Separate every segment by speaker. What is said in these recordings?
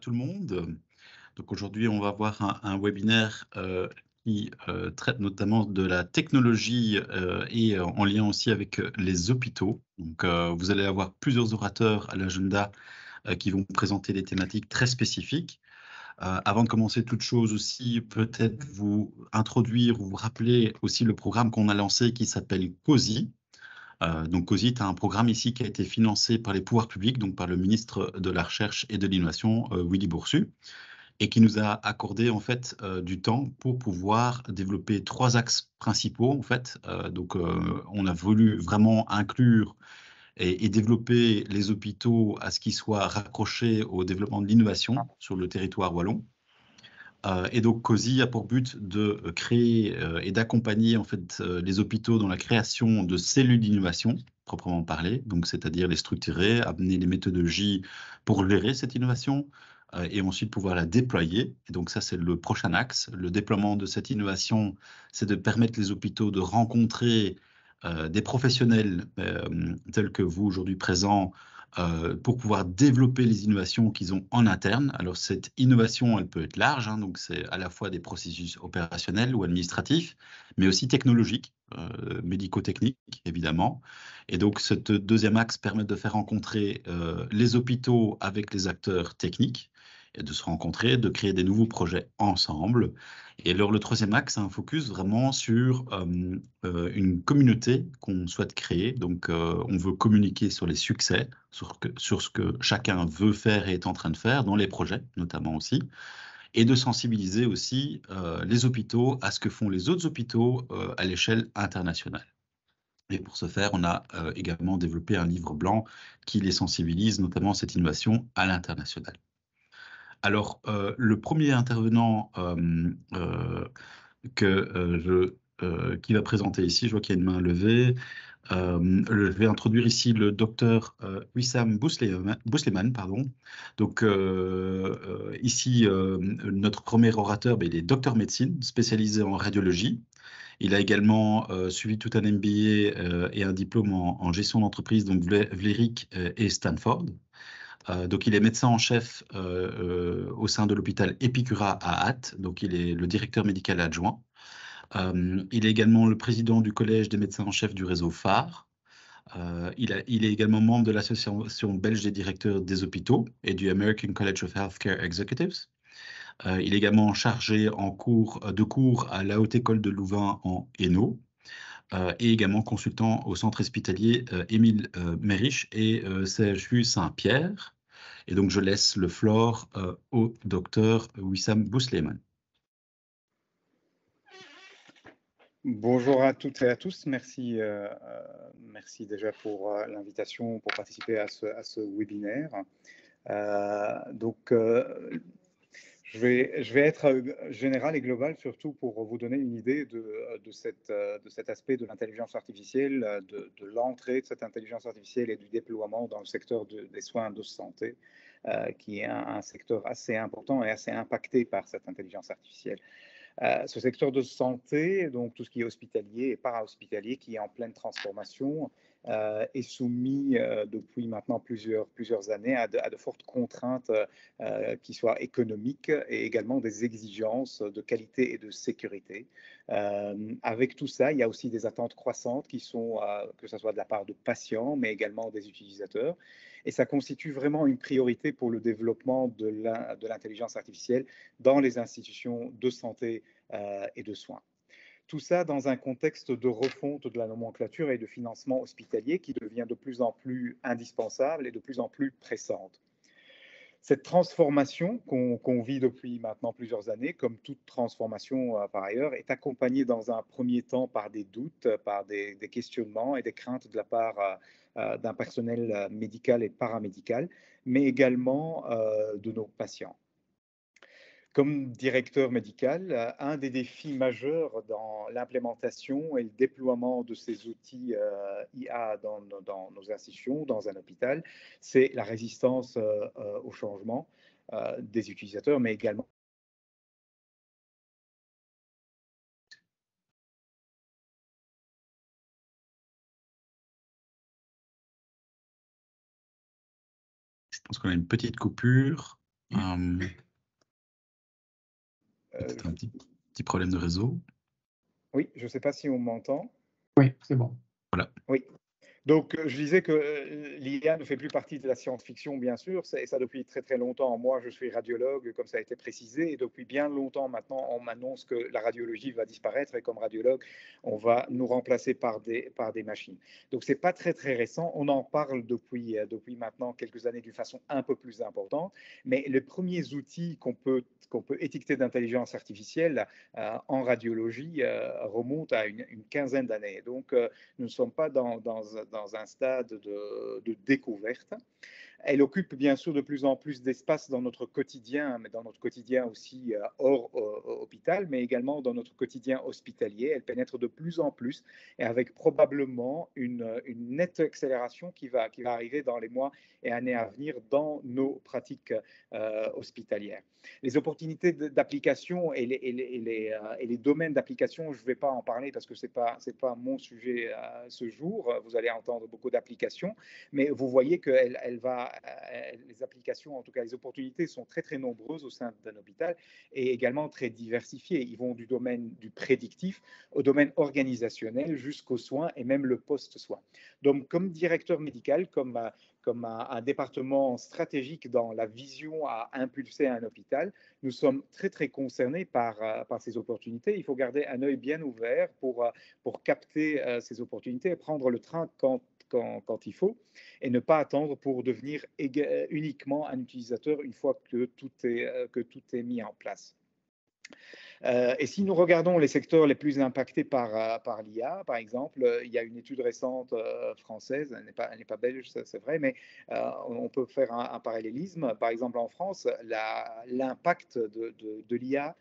Speaker 1: tout le monde. Donc aujourd'hui, on va voir un webinaire qui traite notamment de la technologie et en lien aussi avec les hôpitaux. Donc vous allez avoir plusieurs orateurs à l'agenda qui vont présenter des thématiques très spécifiques. Avant de commencer toute chose aussi, peut-être vous introduire ou vous rappeler aussi le programme qu'on a lancé qui s'appelle COSI. Donc COSI est un programme ici qui a été financé par les pouvoirs publics, donc par le ministre de la Recherche et de l'Innovation, Willy Boursu, et qui nous a accordé en fait du temps pour pouvoir développer 3 axes principaux en fait. On a voulu vraiment inclure et développer les hôpitaux à ce qu'ils soient raccrochés au développement de l'innovation sur le territoire wallon. Et donc COSI a pour but de créer et d'accompagner en fait les hôpitaux dans la création de cellules d'innovation proprement parlée, donc c'est-à-dire les structurer, amener les méthodologies pour gérer cette innovation et ensuite pouvoir la déployer. Et donc ça c'est le prochain axe. Le déploiement de cette innovation, c'est de permettre les hôpitaux de rencontrer des professionnels tels que vous aujourd'hui présents pour pouvoir développer les innovations qu'ils ont en interne. Alors cette innovation, elle peut être large, hein, donc c'est à la fois des processus opérationnels ou administratifs, mais aussi technologiques, médico-techniques évidemment. Et donc ce deuxième axe permet de faire rencontrer les hôpitaux avec les acteurs techniques, et de se rencontrer, de créer des nouveaux projets ensemble. Et alors le troisième axe, c'est un focus vraiment sur une communauté qu'on souhaite créer. Donc on veut communiquer sur les succès, sur ce que chacun veut faire et est en train de faire dans les projets notamment aussi, et de sensibiliser aussi les hôpitaux à ce que font les autres hôpitaux à l'échelle internationale. Et pour ce faire, on a également développé un livre blanc qui les sensibilise notamment à cette innovation à l'international. Alors, le premier intervenant qui va présenter ici, je vois qu'il y a une main levée. Je vais introduire ici le docteur Wissam Bousleiman, pardon. Donc ici, notre premier orateur, il est docteur médecine, spécialisé en radiologie. Il a également suivi tout un MBA et un diplôme en gestion d'entreprise, donc Vlerick et Stanford. Donc, il est médecin en chef au sein de l'hôpital Epicura à Ath. Donc, il est le directeur médical adjoint. Il est également le président du collège des médecins en chef du réseau phare. Il est également membre de l'association belge des directeurs des hôpitaux et du American College of Healthcare Executives. Il est également chargé de cours à la Haute École de Louvain en Hainaut. Et également consultant au centre hospitalier Émile Merich et CHU Saint-Pierre. Et donc, je laisse le floor au docteur Wissam Bousleiman.
Speaker 2: Bonjour à toutes et à tous. Merci déjà pour l'invitation pour participer à ce webinaire. Je vais être général et global, surtout pour vous donner une idée de cet aspect de l'intelligence artificielle, de l'entrée de cette intelligence artificielle et du déploiement dans le secteur des soins de santé, qui est un secteur assez important et assez impacté par cette intelligence artificielle. Ce secteur de santé, donc tout ce qui est hospitalier et para-hospitalier, qui est en pleine transformation, est soumis depuis maintenant plusieurs années à de fortes contraintes qui soient économiques et également des exigences de qualité et de sécurité. Avec tout ça, il y a aussi des attentes croissantes qui sont, que ce soit de la part de patients, mais également des utilisateurs. Et ça constitue vraiment une priorité pour le développement de l'intelligence artificielle dans les institutions de santé et de soins. Tout ça dans un contexte de refonte de la nomenclature et de financement hospitalier qui devient de plus en plus indispensable et de plus en plus pressante. Cette transformation qu'on vit depuis maintenant plusieurs années, comme toute transformation par ailleurs, est accompagnée dans un premier temps par des doutes, par des questionnements et des craintes de la part d'un personnel médical et paramédical, mais également de nos patients. Comme directeur médical, un des défis majeurs dans l'implémentation et le déploiement de ces outils IA dans nos institutions, dans un hôpital, c'est la résistance au changement des utilisateurs, mais également
Speaker 1: Je pense qu'on a une petite coupure. Peut-être un petit problème de réseau.
Speaker 2: Oui, je ne sais pas si on m'entend.
Speaker 3: Oui, c'est bon.
Speaker 1: Voilà.
Speaker 2: Oui. Donc, je disais que l'IA ne fait plus partie de la science-fiction, bien sûr, et ça depuis très très longtemps. Moi, je suis radiologue, comme ça a été précisé, et depuis bien longtemps maintenant, on m'annonce que la radiologie va disparaître, et comme radiologue, on va nous remplacer par des machines. Donc, c'est pas très très récent. On en parle depuis maintenant quelques années d'une façon un peu plus importante, mais les premiers outils qu'on peut étiqueter d'intelligence artificielle en radiologie remontent à une quinzaine d'années. Donc, nous ne sommes pas dans un stade de découverte. Elle occupe bien sûr de plus en plus d'espace dans notre quotidien, mais dans notre quotidien aussi hors hôpital, mais également dans notre quotidien hospitalier. Elle pénètre de plus en plus et avec probablement une nette accélération qui va arriver dans les mois et années à venir dans nos pratiques hospitalières. Les opportunités d'application et les domaines d'application, je ne vais pas en parler parce que ce n'est pas mon sujet ce jour. Vous allez entendre beaucoup d'applications, mais vous voyez que les applications, en tout cas les opportunités, sont très très nombreuses au sein d'un hôpital et également très diversifiées. Ils vont du domaine du prédictif au domaine organisationnel jusqu'aux soins et même le post-soin. Donc, comme directeur médical, comme un département stratégique dans la vision à impulser un hôpital, nous sommes très très concernés par ces opportunités. Il faut garder un œil bien ouvert pour capter ces opportunités et prendre le train quand il faut et ne pas attendre pour devenir uniquement un utilisateur une fois que tout est mis en place. Et si nous regardons les secteurs les plus impactés par l'IA, par exemple, il y a une étude récente française, elle n'est pas belge, c'est vrai, mais on peut faire un parallélisme. Par exemple, en France, l'impact de l'IA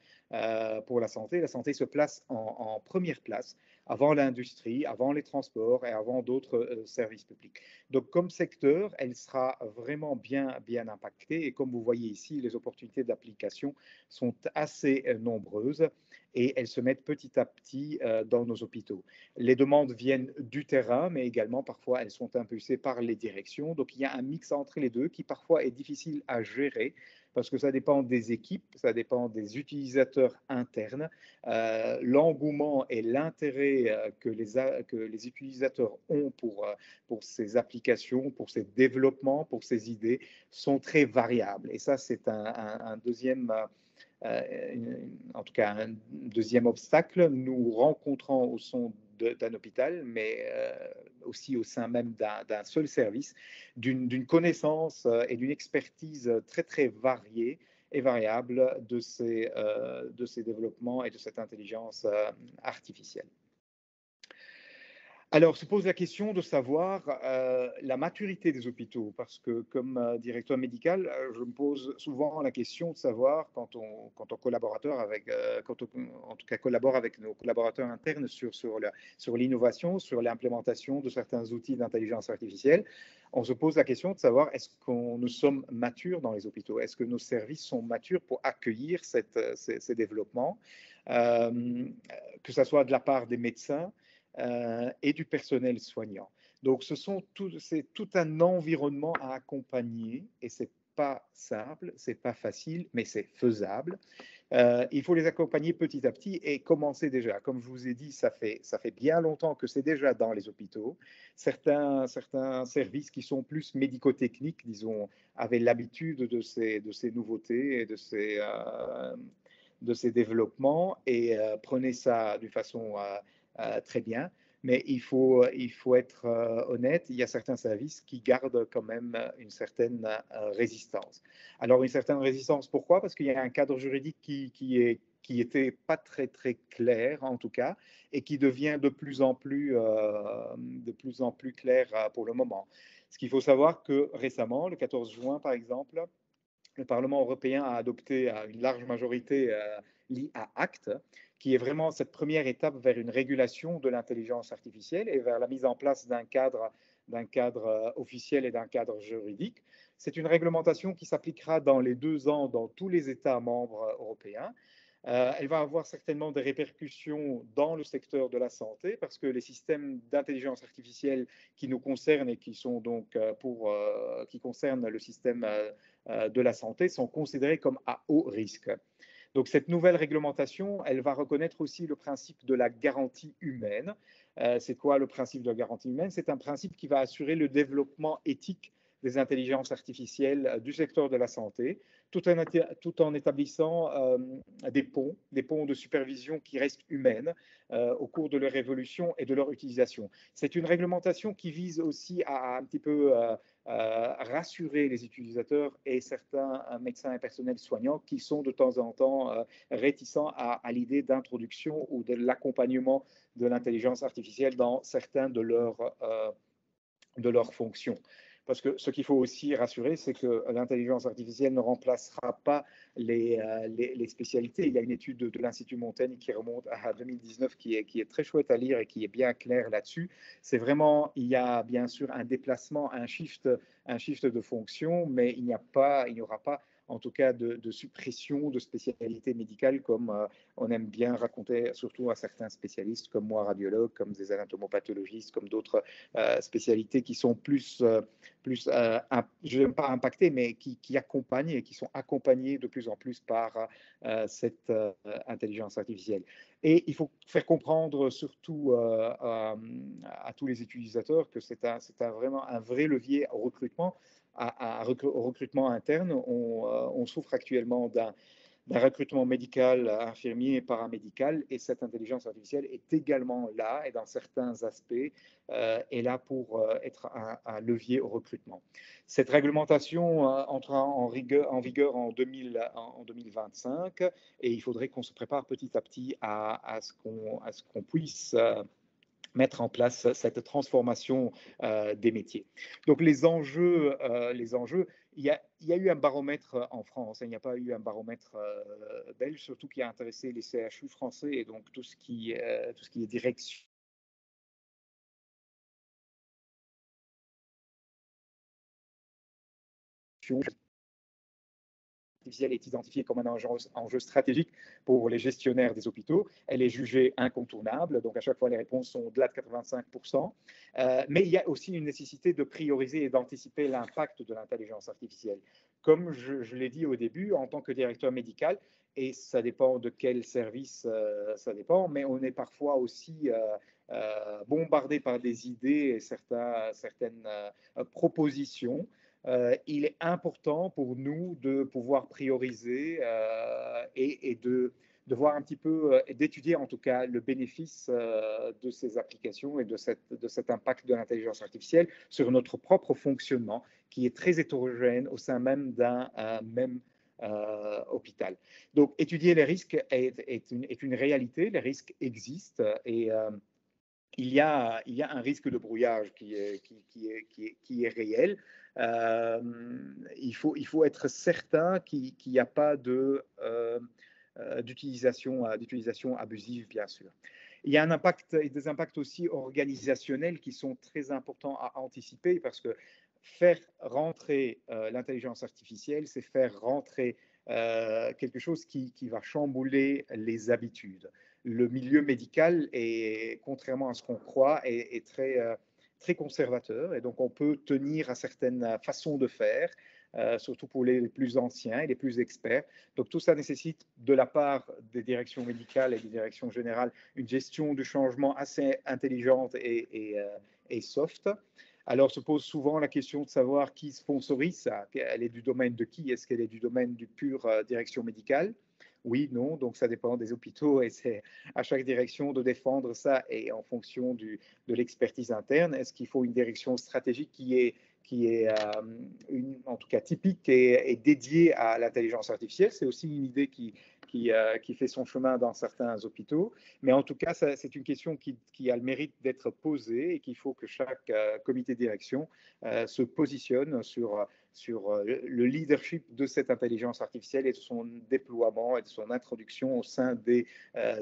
Speaker 2: pour la santé se place en première place, avant l'industrie, avant les transports et avant d'autres services publics. Donc, comme secteur, elle sera vraiment bien impactée. Et comme vous voyez ici, les opportunités d'application sont assez nombreuses et elles se mettent petit à petit dans nos hôpitaux. Les demandes viennent du terrain, mais également parfois elles sont impulsées par les directions. Donc, il y a un mix entre les deux qui parfois est difficile à gérer parce que ça dépend des équipes, ça dépend des utilisateurs internes, l'engouement et l'intérêt que les utilisateurs ont pour ces applications, pour ces développements, pour ces idées sont très variables. Et ça, c'est un deuxième, en tout cas un deuxième obstacle. Nous rencontrons au sein d'un hôpital, mais aussi au sein même d'un seul service, d'une connaissance et d'une expertise très très variée et variable de ces développements et de cette intelligence artificielle. Alors, se pose la question de savoir la maturité des hôpitaux, parce que comme directeur médical, je me pose souvent la question de savoir quand on collabore en tout cas collabore avec nos collaborateurs internes sur l'innovation, sur l'implémentation de certains outils d'intelligence artificielle, on se pose la question de savoir est-ce que nous sommes matures dans les hôpitaux, est-ce que nos services sont matures pour accueillir ces développements, que ce soit de la part des médecins, et du personnel soignant. Donc, c'est tout un environnement à accompagner et c'est pas simple, c'est pas facile, mais c'est faisable. Il faut les accompagner petit à petit et commencer déjà. Comme je vous ai dit, ça fait bien longtemps que c'est déjà dans les hôpitaux. Certains services qui sont plus médico-techniques, disons, avaient l'habitude de ces nouveautés et de ces développements et prenaient ça d'une façon très bien, mais il faut être honnête, il y a certains services qui gardent quand même une certaine résistance. Alors, une certaine résistance, pourquoi? Parce qu'il y a un cadre juridique qui était pas très très clair en tout cas, et qui devient de plus en plus clair pour le moment. Ce qu'il faut savoir que récemment, le 14 juin par exemple, le Parlement européen a adopté à une large majorité l'IA Act, qui est vraiment cette première étape vers une régulation de l'intelligence artificielle et vers la mise en place d'un cadre officiel et d'un cadre juridique. C'est une réglementation qui s'appliquera dans les 2 ans dans tous les États membres européens. Elle va avoir certainement des répercussions dans le secteur de la santé parce que les systèmes d'intelligence artificielle qui nous concernent et qui sont donc qui concernent le système de la santé sont considérés comme à haut risque. Donc cette nouvelle réglementation, elle va reconnaître aussi le principe de la garantie humaine. C'est quoi le principe de la garantie humaine? C'est un principe qui va assurer le développement éthique des intelligences artificielles du secteur de la santé, tout en établissant des ponts de supervision qui restent humaines au cours de leur évolution et de leur utilisation. C'est une réglementation qui vise aussi à un petit peu rassurer les utilisateurs et certains médecins et personnels soignants qui sont de temps en temps réticents à l'idée d'introduction ou de l'accompagnement de l'intelligence artificielle dans certains de leurs fonctions. Parce que ce qu'il faut aussi rassurer, c'est que l'intelligence artificielle ne remplacera pas les spécialités. Il y a une étude de l'Institut Montaigne qui remonte à 2019 qui est très chouette à lire et qui est bien claire là-dessus. C'est vraiment, il y a bien sûr un déplacement, un shift de fonction, mais il n'y aura pas en tout cas de suppression de spécialités médicales comme on aime bien raconter, surtout à certains spécialistes comme moi, radiologue, comme des anatomopathologistes, comme d'autres spécialités qui sont plus je n'aime pas impactées, mais qui accompagnent et qui sont accompagnées de plus en plus par cette intelligence artificielle. Et il faut faire comprendre surtout à tous les utilisateurs que c'est vraiment un vrai levier au recrutement. Au recrutement interne, on souffre actuellement d'un recrutement médical, infirmier et paramédical, et cette intelligence artificielle est également là, et dans certains aspects, est là pour être un levier au recrutement. Cette réglementation entrera en vigueur en 2025, et il faudrait qu'on se prépare petit à petit à ce qu'on puisse mettre en place cette transformation des métiers. Donc les enjeux, il y a eu un baromètre en France, il n'y a pas eu un baromètre belge, surtout qui a intéressé les CHU français et donc tout ce qui est direction artificielle est identifiée comme un enjeu stratégique pour les gestionnaires des hôpitaux. Elle est jugée incontournable, donc à chaque fois les réponses sont au-delà de 85%. Mais il y a aussi une nécessité de prioriser et d'anticiper l'impact de l'intelligence artificielle. Comme je l'ai dit au début, en tant que directeur médical, et ça dépend de quel service ça dépend, mais on est parfois aussi bombardé par des idées et certaines propositions. Il est important pour nous de pouvoir prioriser et de voir un petit peu, d'étudier en tout cas le bénéfice de ces applications et de cet impact de l'intelligence artificielle sur notre propre fonctionnement qui est très hétérogène au sein même d'un même hôpital. Donc, étudier les risques est une réalité, les risques existent et il y a un risque de brouillage qui est réel. Il faut être certain qu'il n'y a pas d'utilisation abusive, bien sûr. Il y a des impacts aussi organisationnels qui sont très importants à anticiper parce que faire rentrer l'intelligence artificielle, c'est faire rentrer quelque chose qui va chambouler les habitudes. Le milieu médical, contrairement à ce qu'on croit, est très conservateur et donc on peut tenir à certaines façons de faire, surtout pour les plus anciens et les plus experts. Donc tout ça nécessite de la part des directions médicales et des directions générales une gestion du changement assez intelligente et soft. Alors se pose souvent la question de savoir qui sponsorise ça. Elle est du domaine de qui? Est-ce qu'elle est du domaine du pure direction médicale? Oui, non, donc ça dépend des hôpitaux et c'est à chaque direction de défendre ça et en fonction de l'expertise interne. Est-ce qu'il faut une direction stratégique qui est en tout cas typique et dédiée à l'intelligence artificielle? C'est aussi une idée qui fait son chemin dans certains hôpitaux. Mais en tout cas, c'est une question qui a le mérite d'être posée et qu'il faut que chaque comité de direction se positionne sur le leadership de cette intelligence artificielle et de son déploiement et de son introduction au sein des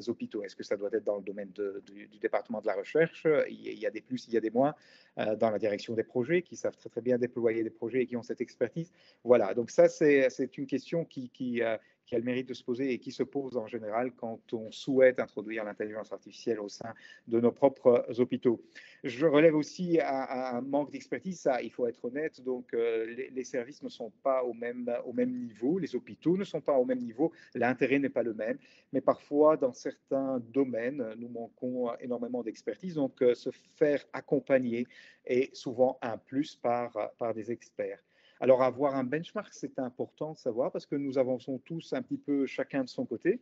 Speaker 2: hôpitaux. Est-ce que ça doit être dans le domaine du département de la recherche? Il y a des plus, il y a des moins, dans la direction des projets, qui savent très très bien déployer des projets et qui ont cette expertise. Voilà, donc ça c'est une question qui a le mérite de se poser et qui se pose en général quand on souhaite introduire l'intelligence artificielle au sein de nos propres hôpitaux. Je relève aussi un manque d'expertise, ça il faut être honnête, donc les services ne sont pas au même niveau, les hôpitaux ne sont pas au même niveau, l'intérêt n'est pas le même, mais parfois dans certains domaines, nous manquons énormément d'expertise, donc se faire accompagner est souvent un plus par des experts. Alors, avoir un benchmark, c'est important de savoir parce que nous avançons tous un petit peu chacun de son côté.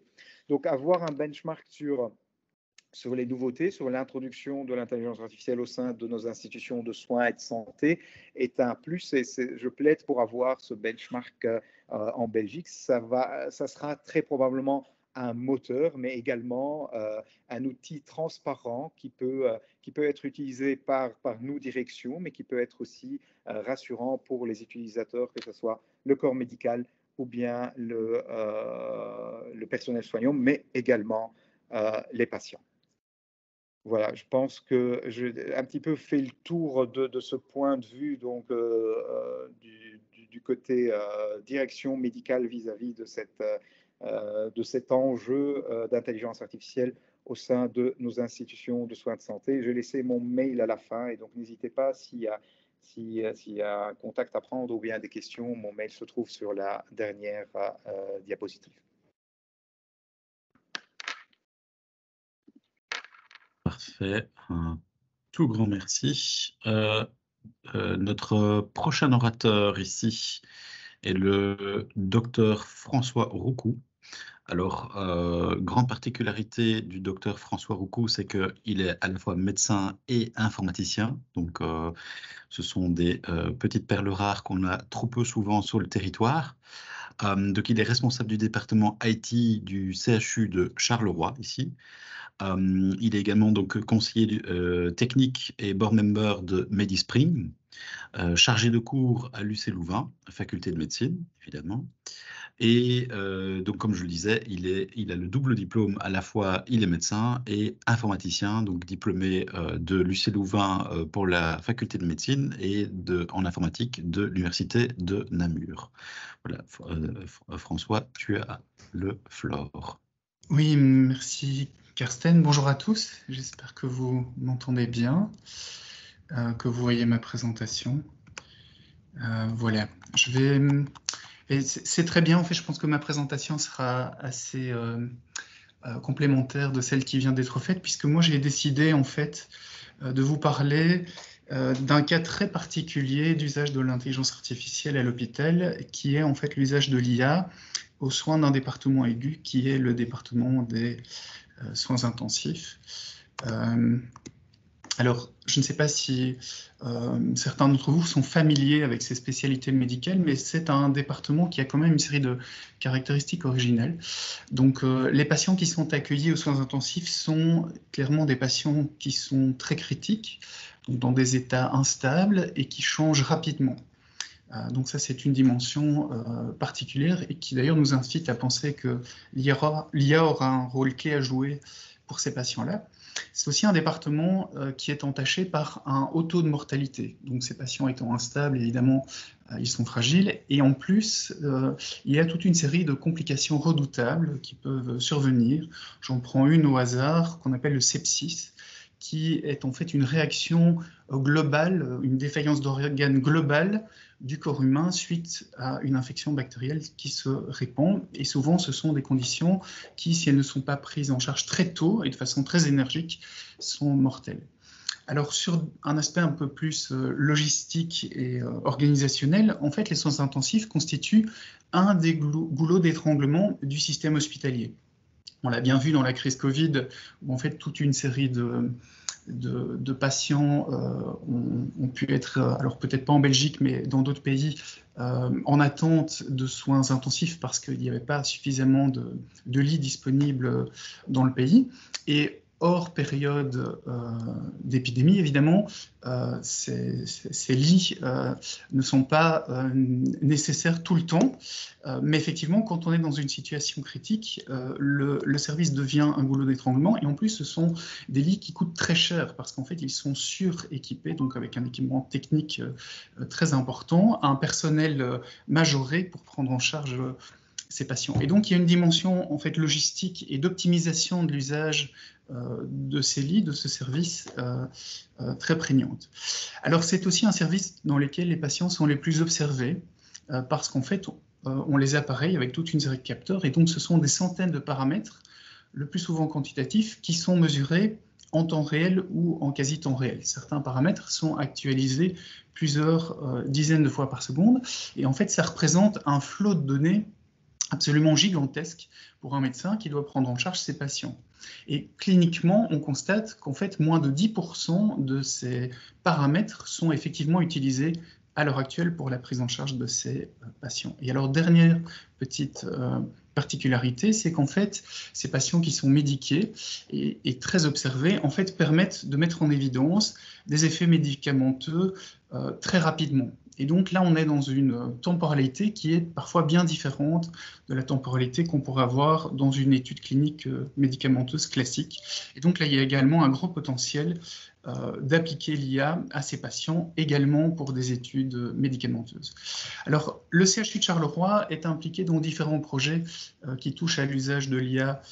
Speaker 2: Donc, avoir un benchmark sur les nouveautés, sur l'introduction de l'intelligence artificielle au sein de nos institutions de soins et de santé est un plus. Et je plaide pour avoir ce benchmark en Belgique. Ça sera très probablement un moteur, mais également un outil transparent qui peut être utilisé par nous, direction, mais qui peut être aussi rassurant pour les utilisateurs, que ce soit le corps médical ou bien le personnel soignant, mais également les patients. Voilà, je pense que j'ai un petit peu fait le tour de ce point de vue donc, du côté direction médicale vis-à-vis de cet enjeu d'intelligence artificielle au sein de nos institutions de soins de santé. J'ai laissé mon mail à la fin et donc n'hésitez pas s'il y a un contact à prendre ou bien des questions, mon mail se trouve sur la dernière diapositive.
Speaker 1: Parfait, un tout grand merci. Notre prochain orateur ici est le docteur François Roucou. Alors, grande particularité du docteur François Roucou, c'est qu'il est à la fois médecin et informaticien. Donc, ce sont des petites perles rares qu'on a trop peu souvent sur le territoire. Donc, il est responsable du département IT du CHU de Charleroi, ici. Il est également donc conseiller technique et board member de Medispring, chargé de cours à l'UC Louvain, faculté de médecine, évidemment. Et donc, comme je le disais, il a le double diplôme, à la fois il est médecin et informaticien, donc diplômé de l'UC Louvain pour la faculté de médecine et en informatique de l'université de Namur. Voilà, François, tu as le floor.
Speaker 3: Oui, merci Karsten. Bonjour à tous, j'espère que vous m'entendez bien, que vous voyez ma présentation. Voilà, c'est très bien, en fait, je pense que ma présentation sera assez complémentaire de celle qui vient d'être faite, puisque moi j'ai décidé en fait de vous parler d'un cas très particulier d'usage de l'intelligence artificielle à l'hôpital, qui est en fait l'usage de l'IA aux soins d'un département aigu, qui est le département des soins intensifs. Alors, je ne sais pas si certains d'entre vous sont familiers avec ces spécialités médicales, mais c'est un département qui a quand même une série de caractéristiques originales. Donc, les patients qui sont accueillis aux soins intensifs sont clairement des patients qui sont très critiques, donc dans des états instables et qui changent rapidement. Donc ça, c'est une dimension particulière et qui d'ailleurs nous incite à penser que l'IA aura un rôle clé à jouer pour ces patients-là. C'est aussi un département qui est entaché par un haut taux de mortalité. Donc ces patients étant instables, évidemment, ils sont fragiles. Et en plus, il y a toute une série de complications redoutables qui peuvent survenir. J'en prends une au hasard, qu'on appelle le sepsis, qui est en fait une réaction globale, une défaillance d'organes globale du corps humain suite à une infection bactérielle qui se répand. Et souvent, ce sont des conditions qui, si elles ne sont pas prises en charge très tôt et de façon très énergique, sont mortelles. Alors, sur un aspect un peu plus logistique et organisationnel, en fait, les soins intensifs constituent un des goulots d'étranglement du système hospitalier. On l'a bien vu dans la crise Covid, où en fait toute une série de patients ont pu être, alors peut-être pas en Belgique, mais dans d'autres pays, en attente de soins intensifs parce qu'il n'y avait pas suffisamment de lits disponibles dans le pays. Et hors période d'épidémie, évidemment, ces lits ne sont pas nécessaires tout le temps, mais effectivement, quand on est dans une situation critique, le service devient un goulot d'étranglement, et en plus, ce sont des lits qui coûtent très cher, parce qu'en fait, ils sont suréquipés, donc avec un équipement technique très important, un personnel majoré pour prendre en charge ces patients. Et donc, il y a une dimension en fait logistique et d'optimisation de l'usage de ces lits, de ce service très prégnante. Alors, c'est aussi un service dans lequel les patients sont les plus observés parce qu'en fait, on les a pareils avec toute une série de capteurs et donc ce sont des centaines de paramètres, le plus souvent quantitatifs, qui sont mesurés en temps réel ou en quasi-temps réel. Certains paramètres sont actualisés plusieurs dizaines de fois par seconde et en fait, ça représente un flot de données absolument gigantesque pour un médecin qui doit prendre en charge ses patients. Et cliniquement, on constate qu'en fait, moins de 10% de ces paramètres sont effectivement utilisés à l'heure actuelle pour la prise en charge de ces patients. Et alors, dernière petite particularité, c'est qu'en fait, ces patients qui sont médiqués et très observés, en fait, permettent de mettre en évidence des effets médicamenteux très rapidement. Et donc là, on est dans une temporalité qui est parfois bien différente de la temporalité qu'on pourrait avoir dans une étude clinique médicamenteuse classique. Et donc là, il y a également un gros potentiel d'appliquer l'IA à ces patients, également pour des études médicamenteuses. Alors, le CHU de Charleroi est impliqué dans différents projets qui touchent à l'usage de l'IA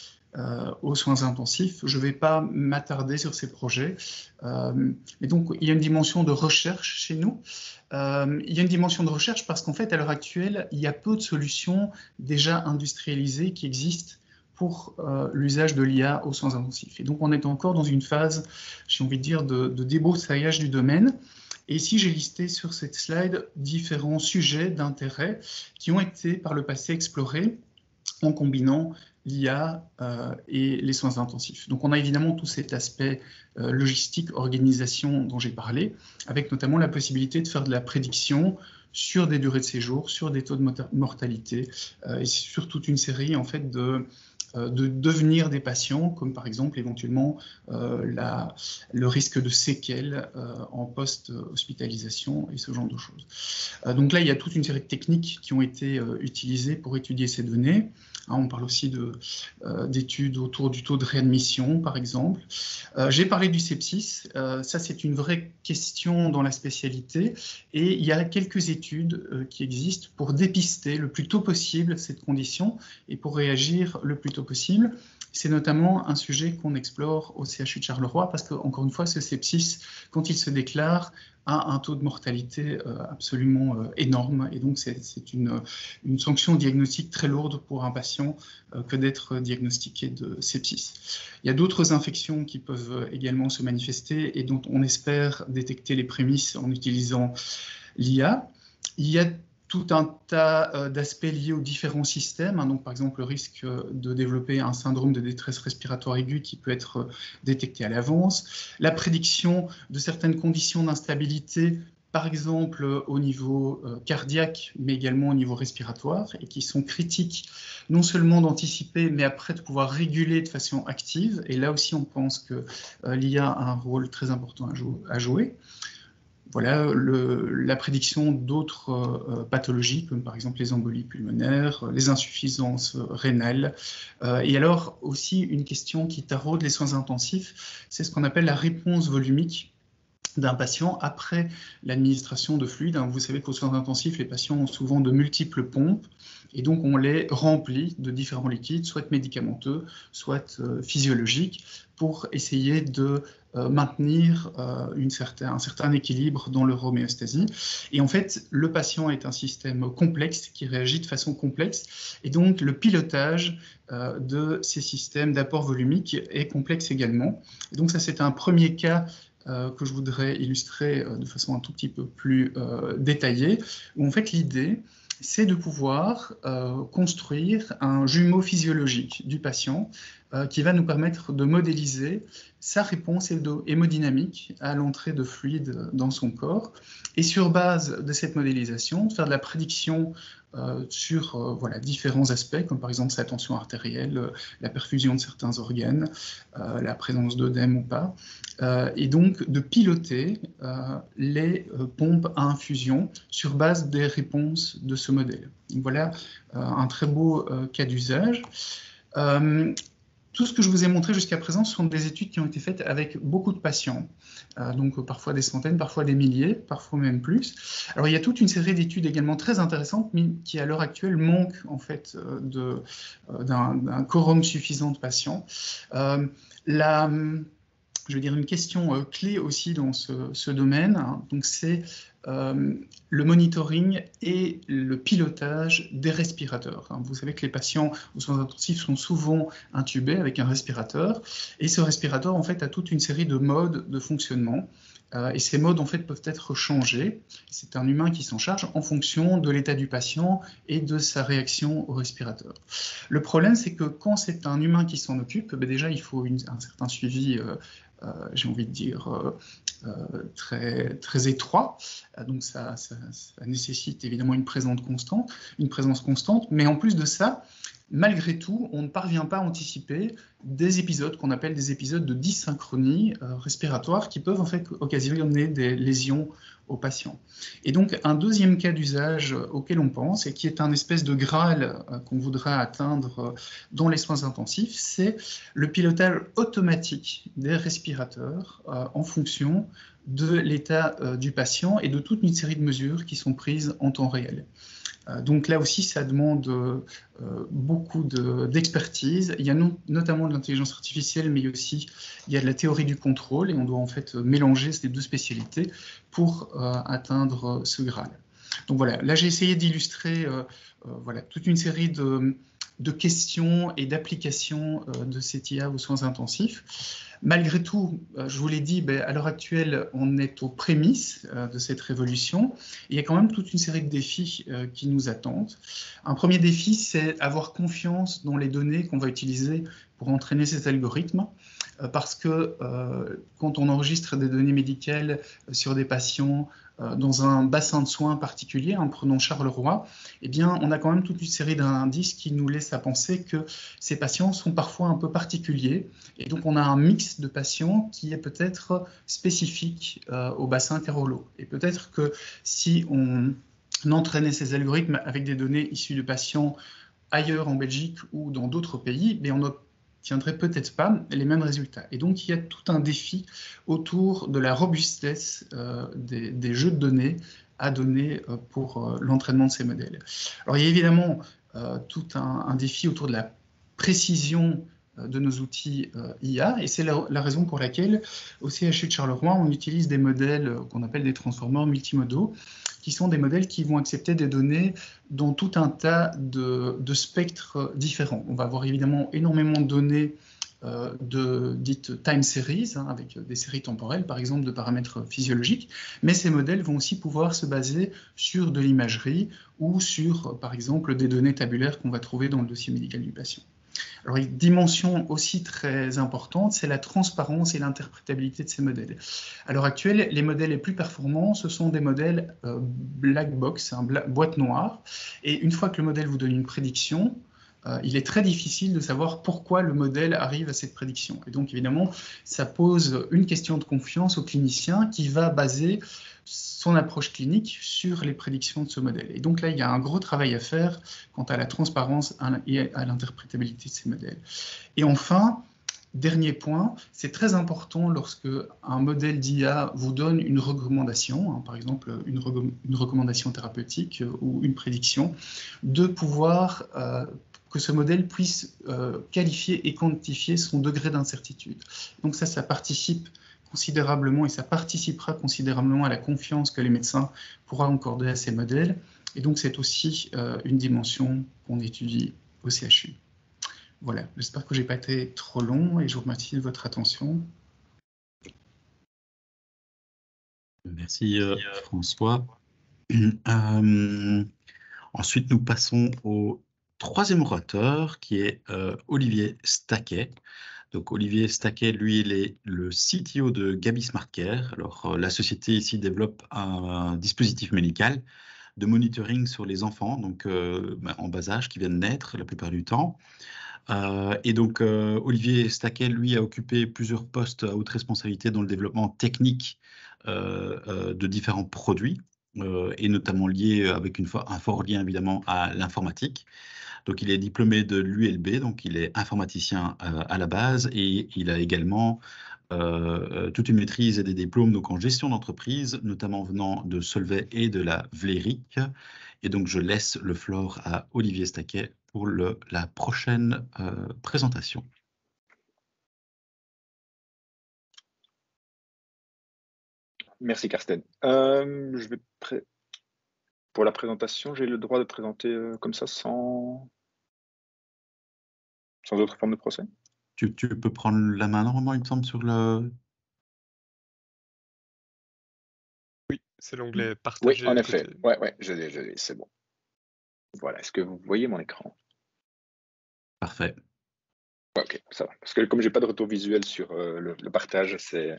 Speaker 3: aux soins intensifs. Je ne vais pas m'attarder sur ces projets. Mais donc, il y a une dimension de recherche chez nous. Il y a une dimension de recherche parce qu'en fait, à l'heure actuelle, il y a peu de solutions déjà industrialisées qui existent pour l'usage de l'IA aux soins intensifs. Et donc, on est encore dans une phase, j'ai envie de dire, de débroussaillage du domaine. Et ici, j'ai listé sur cette slide différents sujets d'intérêt qui ont été par le passé explorés en combinant l'IA et les soins intensifs. Donc on a évidemment tout cet aspect logistique, organisation dont j'ai parlé, avec notamment la possibilité de faire de la prédiction sur des durées de séjour, sur des taux de mortalité et sur toute une série en fait de devenir des patients, comme par exemple éventuellement le risque de séquelles en post-hospitalisation et ce genre de choses. Donc là, il y a toute une série de techniques qui ont été utilisées pour étudier ces données. On parle aussi d'études autour du taux de réadmission, par exemple. J'ai parlé du sepsis. Ça, c'est une vraie question dans la spécialité. Et il y a quelques études qui existent pour dépister le plus tôt possible cette condition et pour réagir le plus tôt possible. C'est notamment un sujet qu'on explore au CHU de Charleroi parce que, encore une fois, ce sepsis, quand il se déclare, a un taux de mortalité absolument énorme. Et donc, c'est une sanction diagnostique très lourde pour un patient que d'être diagnostiqué de sepsis. Il y a d'autres infections qui peuvent également se manifester et dont on espère détecter les prémices en utilisant l'IA. Il y a tout un tas d'aspects liés aux différents systèmes, donc par exemple le risque de développer un syndrome de détresse respiratoire aiguë qui peut être détecté à l'avance, la prédiction de certaines conditions d'instabilité, par exemple au niveau cardiaque, mais également au niveau respiratoire, et qui sont critiques non seulement d'anticiper, mais après de pouvoir réguler de façon active, et là aussi on pense que l'IA a un rôle très important à jouer. Voilà, la prédiction d'autres pathologies, comme par exemple les embolies pulmonaires, les insuffisances rénales. Et alors aussi une question qui taraude les soins intensifs, c'est ce qu'on appelle la réponse volumique d'un patient après l'administration de fluides. Vous savez qu'aux soins intensifs, les patients ont souvent de multiples pompes et donc on les remplit de différents liquides, soit médicamenteux, soit physiologiques, pour essayer de maintenir un certain équilibre dans leur homéostasie. Et en fait, le patient est un système complexe qui réagit de façon complexe et donc le pilotage de ces systèmes d'apport volumique est complexe également. Et donc ça, c'est un premier cas que je voudrais illustrer de façon un tout petit peu plus détaillée, où en fait l'idée, c'est de pouvoir construire un jumeau physiologique du patient qui va nous permettre de modéliser sa réponse hémodynamique à l'entrée de fluide dans son corps. Et sur base de cette modélisation, de faire de la prédiction sur voilà, différents aspects, comme par exemple sa tension artérielle, la perfusion de certains organes, la présence d'œdème ou pas, et donc de piloter les pompes à infusion sur base des réponses de ce modèle. Donc voilà un très beau cas d'usage. Tout ce que je vous ai montré jusqu'à présent sont des études qui ont été faites avec beaucoup de patients, donc parfois des centaines, parfois des milliers, parfois même plus. Alors il y a toute une série d'études également très intéressantes, mais qui à l'heure actuelle manquent en fait d'un quorum suffisant de patients. Je veux dire, une question clé aussi dans ce domaine, hein, donc c'est le monitoring et le pilotage des respirateurs. Hein. Vous savez que les patients aux soins intensifs sont souvent intubés avec un respirateur, et ce respirateur en fait a toute une série de modes de fonctionnement. Et ces modes en fait peuvent être changés. C'est un humain qui s'en charge en fonction de l'état du patient et de sa réaction au respirateur. Le problème, c'est que quand c'est un humain qui s'en occupe, ben déjà il faut un certain suivi, j'ai envie de dire, très, très étroit. Donc ça nécessite évidemment une présence constante, mais en plus de ça, malgré tout, on ne parvient pas à anticiper des épisodes qu'on appelle des épisodes de dysynchronie respiratoire qui peuvent en fait occasionner des lésions aux patients. Et donc un deuxième cas d'usage auquel on pense et qui est un espèce de Graal qu'on voudrait atteindre dans les soins intensifs, c'est le pilotage automatique des respirateurs en fonction de l'état du patient et de toute une série de mesures qui sont prises en temps réel. Donc là aussi, ça demande beaucoup d'expertise. Il y a notamment de l'intelligence artificielle, mais aussi il y a de la théorie du contrôle, et on doit en fait mélanger ces deux spécialités pour atteindre ce Graal. Donc voilà, là j'ai essayé d'illustrer voilà, toute une série de questions et d'applications de cette IA aux soins intensifs. Malgré tout, je vous l'ai dit, à l'heure actuelle, on est aux prémices de cette révolution. Il y a quand même toute une série de défis qui nous attendent. Un premier défi, c'est avoir confiance dans les données qu'on va utiliser pour entraîner ces algorithmes, parce que quand on enregistre des données médicales sur des patients dans un bassin de soins particulier, prenons Charleroi, eh bien, on a quand même toute une série d'indices qui nous laissent à penser que ces patients sont parfois un peu particuliers. Et donc, on a un mix de patients qui est peut-être spécifique au bassin Carolo. Et peut-être que si on entraînait ces algorithmes avec des données issues de patients ailleurs en Belgique ou dans d'autres pays, on n'obtiendrait peut-être pas les mêmes résultats. Et donc, il y a tout un défi autour de la robustesse des jeux de données à donner pour l'entraînement de ces modèles. Alors, il y a évidemment tout un défi autour de la précision de nos outils IA, et c'est la raison pour laquelle au CHU de Charleroi, on utilise des modèles qu'on appelle des transformers multimodaux, qui sont des modèles qui vont accepter des données dans tout un tas de spectres différents. On va avoir évidemment énormément de données dites time series, avec des séries temporelles, par exemple, de paramètres physiologiques, mais ces modèles vont aussi pouvoir se baser sur de l'imagerie ou sur, par exemple, des données tabulaires qu'on va trouver dans le dossier médical du patient. Alors, une dimension aussi très importante, c'est la transparence et l'interprétabilité de ces modèles. À l'heure actuelle, les modèles les plus performants, ce sont des modèles black box, boîte noire. Et une fois que le modèle vous donne une prédiction, il est très difficile de savoir pourquoi le modèle arrive à cette prédiction. Et donc, évidemment, ça pose une question de confiance au clinicien qui va baser son approche clinique sur les prédictions de ce modèle. Et donc là, il y a un gros travail à faire quant à la transparence et à l'interprétabilité de ces modèles. Et enfin, dernier point, c'est très important lorsque un modèle d'IA vous donne une recommandation, par exemple une recommandation thérapeutique ou une prédiction, de pouvoir que ce modèle puisse qualifier et quantifier son degré d'incertitude. Donc ça participe considérablement, et ça participera considérablement à la confiance que les médecins pourront accorder à ces modèles. Et donc c'est aussi une dimension qu'on étudie au CHU. Voilà, j'espère que je n'ai pas été trop long et je vous remercie de votre attention.
Speaker 1: Merci François. Ensuite, nous passons au troisième orateur qui est Olivier Staquet. Donc Olivier Staquet, lui, il est le CTO de Gabi Smart Care. Alors la société ici développe un dispositif médical de monitoring sur les enfants, donc en bas âge, qui viennent naître la plupart du temps. Et donc Olivier Staquet, lui, a occupé plusieurs postes à haute responsabilité dans le développement technique de différents produits, et notamment lié avec un fort lien évidemment à l'informatique. Donc, il est diplômé de l'ULB, donc il est informaticien à la base, et il a également toute une maîtrise et des diplômes donc en gestion d'entreprise, notamment venant de Solvay et de la Vlerick. Et donc, je laisse le floor à Olivier Staquet pour la prochaine présentation.
Speaker 4: Merci Carsten. Pour la présentation, j'ai le droit de présenter comme ça sans autre forme de procès?
Speaker 1: Tu peux prendre la main normalement, il me semble, sur le...
Speaker 5: Oui, c'est l'onglet partager.
Speaker 4: Oui, en effet. Ouais, je l'ai, c'est bon. Voilà, est-ce que vous voyez mon écran?
Speaker 1: Parfait.
Speaker 4: Ok, ça va. Parce que comme j'ai pas de retour visuel sur le partage, c'est...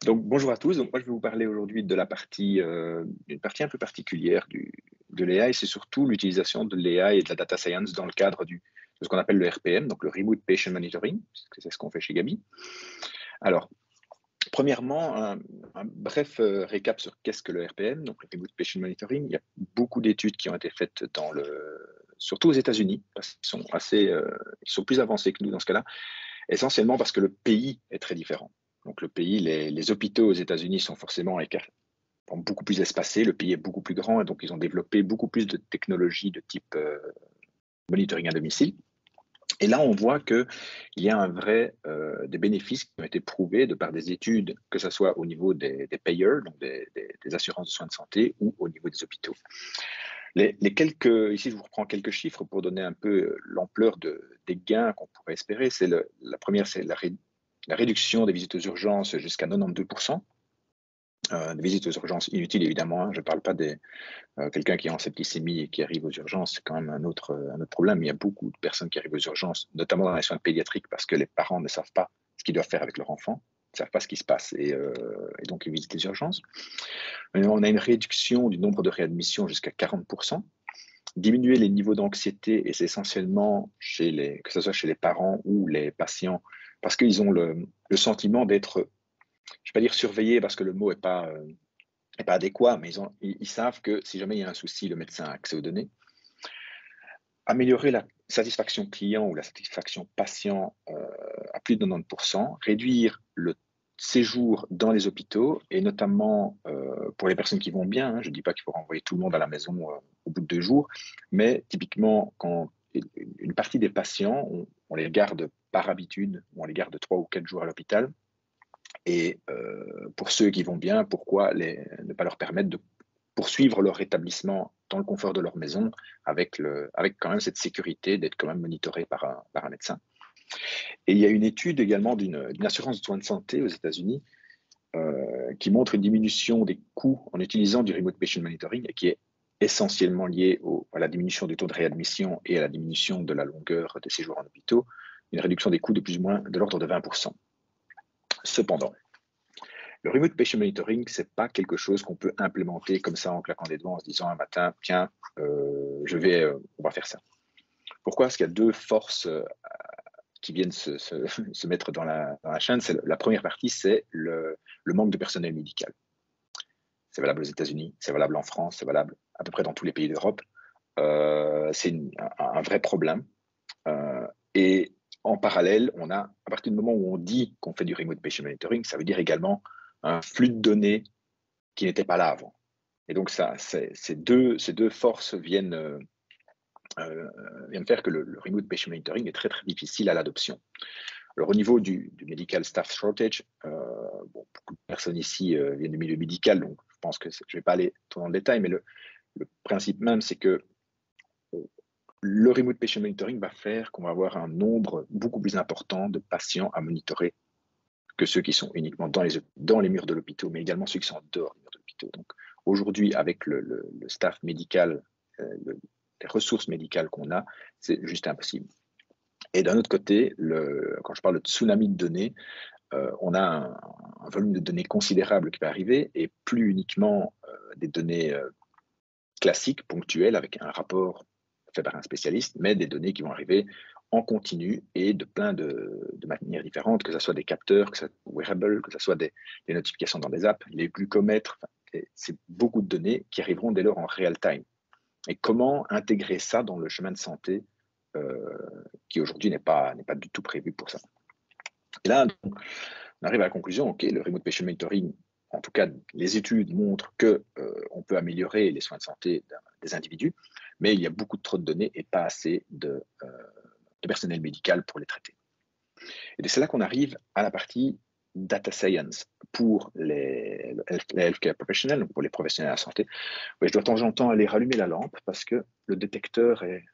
Speaker 4: Donc bonjour à tous. Donc moi je vais vous parler aujourd'hui de la partie, une partie un peu particulière de l'AI. C'est surtout l'utilisation de l'AI et de la data science dans le cadre de ce qu'on appelle le RPM, donc le Remote Patient Monitoring. C'est ce qu'on fait chez Gabi. Alors, premièrement, un bref récap sur qu'est-ce que le RPM, donc le Remote Patient Monitoring. Il y a beaucoup d'études qui ont été faites surtout aux États-Unis, parce qu'ils sont ils sont plus avancés que nous dans ce cas-là, essentiellement parce que le pays est très différent. Donc le pays, les hôpitaux aux États-Unis sont forcément beaucoup plus espacés, le pays est beaucoup plus grand, et donc ils ont développé beaucoup plus de technologies de type monitoring à domicile. Et là, on voit qu'il y a des bénéfices qui ont été prouvés de par des études, que ce soit au niveau des payers, donc des assurances de soins de santé, ou au niveau des hôpitaux. Ici, je vous reprends quelques chiffres pour donner un peu l'ampleur des gains qu'on pourrait espérer. La première, c'est la réduction des visites aux urgences jusqu'à 92%. Des visites aux urgences inutiles, évidemment. Hein. Je ne parle pas de quelqu'un qui est en septicémie et qui arrive aux urgences, c'est quand même un autre problème. Il y a beaucoup de personnes qui arrivent aux urgences, notamment dans les soins pédiatriques, parce que les parents ne savent pas ce qu'ils doivent faire avec leur enfant, ils ne savent pas ce qui se passe, et donc ils visitent les urgences. On a une réduction du nombre de réadmissions jusqu'à 40%. Diminuer les niveaux d'anxiété, et c'est essentiellement que ce soit chez les parents ou les patients, parce qu'ils ont le sentiment d'être, je ne vais pas dire surveillés, parce que le mot n'est pas adéquat, mais ils savent que si jamais il y a un souci, le médecin a accès aux données. Améliorer la satisfaction client ou la satisfaction patient à plus de 90%, réduire le séjour dans les hôpitaux, et notamment pour les personnes qui vont bien. Hein, je ne dis pas qu'il faut renvoyer tout le monde à la maison au bout de 2 jours, mais typiquement, quand une partie des patients, on les garde par habitude, on les garde 3 ou 4 jours à l'hôpital. Et pour ceux qui vont bien, pourquoi ne pas leur permettre de poursuivre leur rétablissement dans le confort de leur maison, avec quand même cette sécurité d'être quand même monitoré par un médecin. Et il y a une étude également d'une assurance de soins de santé aux États-Unis qui montre une diminution des coûts en utilisant du Remote Patient Monitoring, et qui est essentiellement liée à la diminution du taux de réadmission et à la diminution de la longueur des séjours en hôpitaux, une réduction des coûts de plus ou moins de l'ordre de 20%. Cependant, le Remote Patient Monitoring, ce n'est pas quelque chose qu'on peut implémenter comme ça en claquant des doigts en se disant un matin, tiens, on va faire ça. Pourquoi? Parce qu'il y a 2 forces qui viennent se mettre dans la chaîne. La première partie, c'est le manque de personnel médical. C'est valable aux États-Unis, c'est valable en France, c'est valable à peu près dans tous les pays d'Europe. C'est un vrai problème. Et en parallèle, à partir du moment où on dit qu'on fait du Remote Patient Monitoring, ça veut dire également un flux de données qui n'était pas là avant. Et donc, ces deux forces viennent faire que le Remote Patient Monitoring est très, très difficile à l'adoption. Alors, au niveau du medical staff shortage, beaucoup de personnes ici viennent du milieu médical, donc je pense que je ne vais pas aller trop dans le détail, mais le principe même, c'est que le Remote Patient Monitoring va faire qu'on va avoir un nombre beaucoup plus important de patients à monitorer que ceux qui sont uniquement dans les murs de l'hôpital, mais également ceux qui sont en dehors des murs de l'hôpital. Donc aujourd'hui, avec le staff médical, des ressources médicales qu'on a, c'est juste impossible. Et d'un autre côté, quand je parle de tsunami de données, on a un volume de données considérable qui peut arriver, et plus uniquement des données classiques, ponctuelles, avec un rapport fait par un spécialiste, mais des données qui vont arriver en continu et de plein de manières différentes, que ce soit des capteurs, que ce soit wearables, que ce soit des notifications dans des apps, les glucomètres, c'est beaucoup de données qui arriveront dès lors en real time. Et comment intégrer ça dans le chemin de santé qui aujourd'hui n'est pas du tout prévu pour ça. Et là, on arrive à la conclusion, ok, le remote patient monitoring, en tout cas, les études montrent qu'on peut améliorer les soins de santé des individus, mais il y a beaucoup trop de données et pas assez de personnel médical pour les traiter. Et c'est là qu'on arrive à la partie data science pour les healthcare professionnels, donc pour les professionnels de la santé. Ouais, je dois de temps en temps aller rallumer la lampe parce que le détecteur est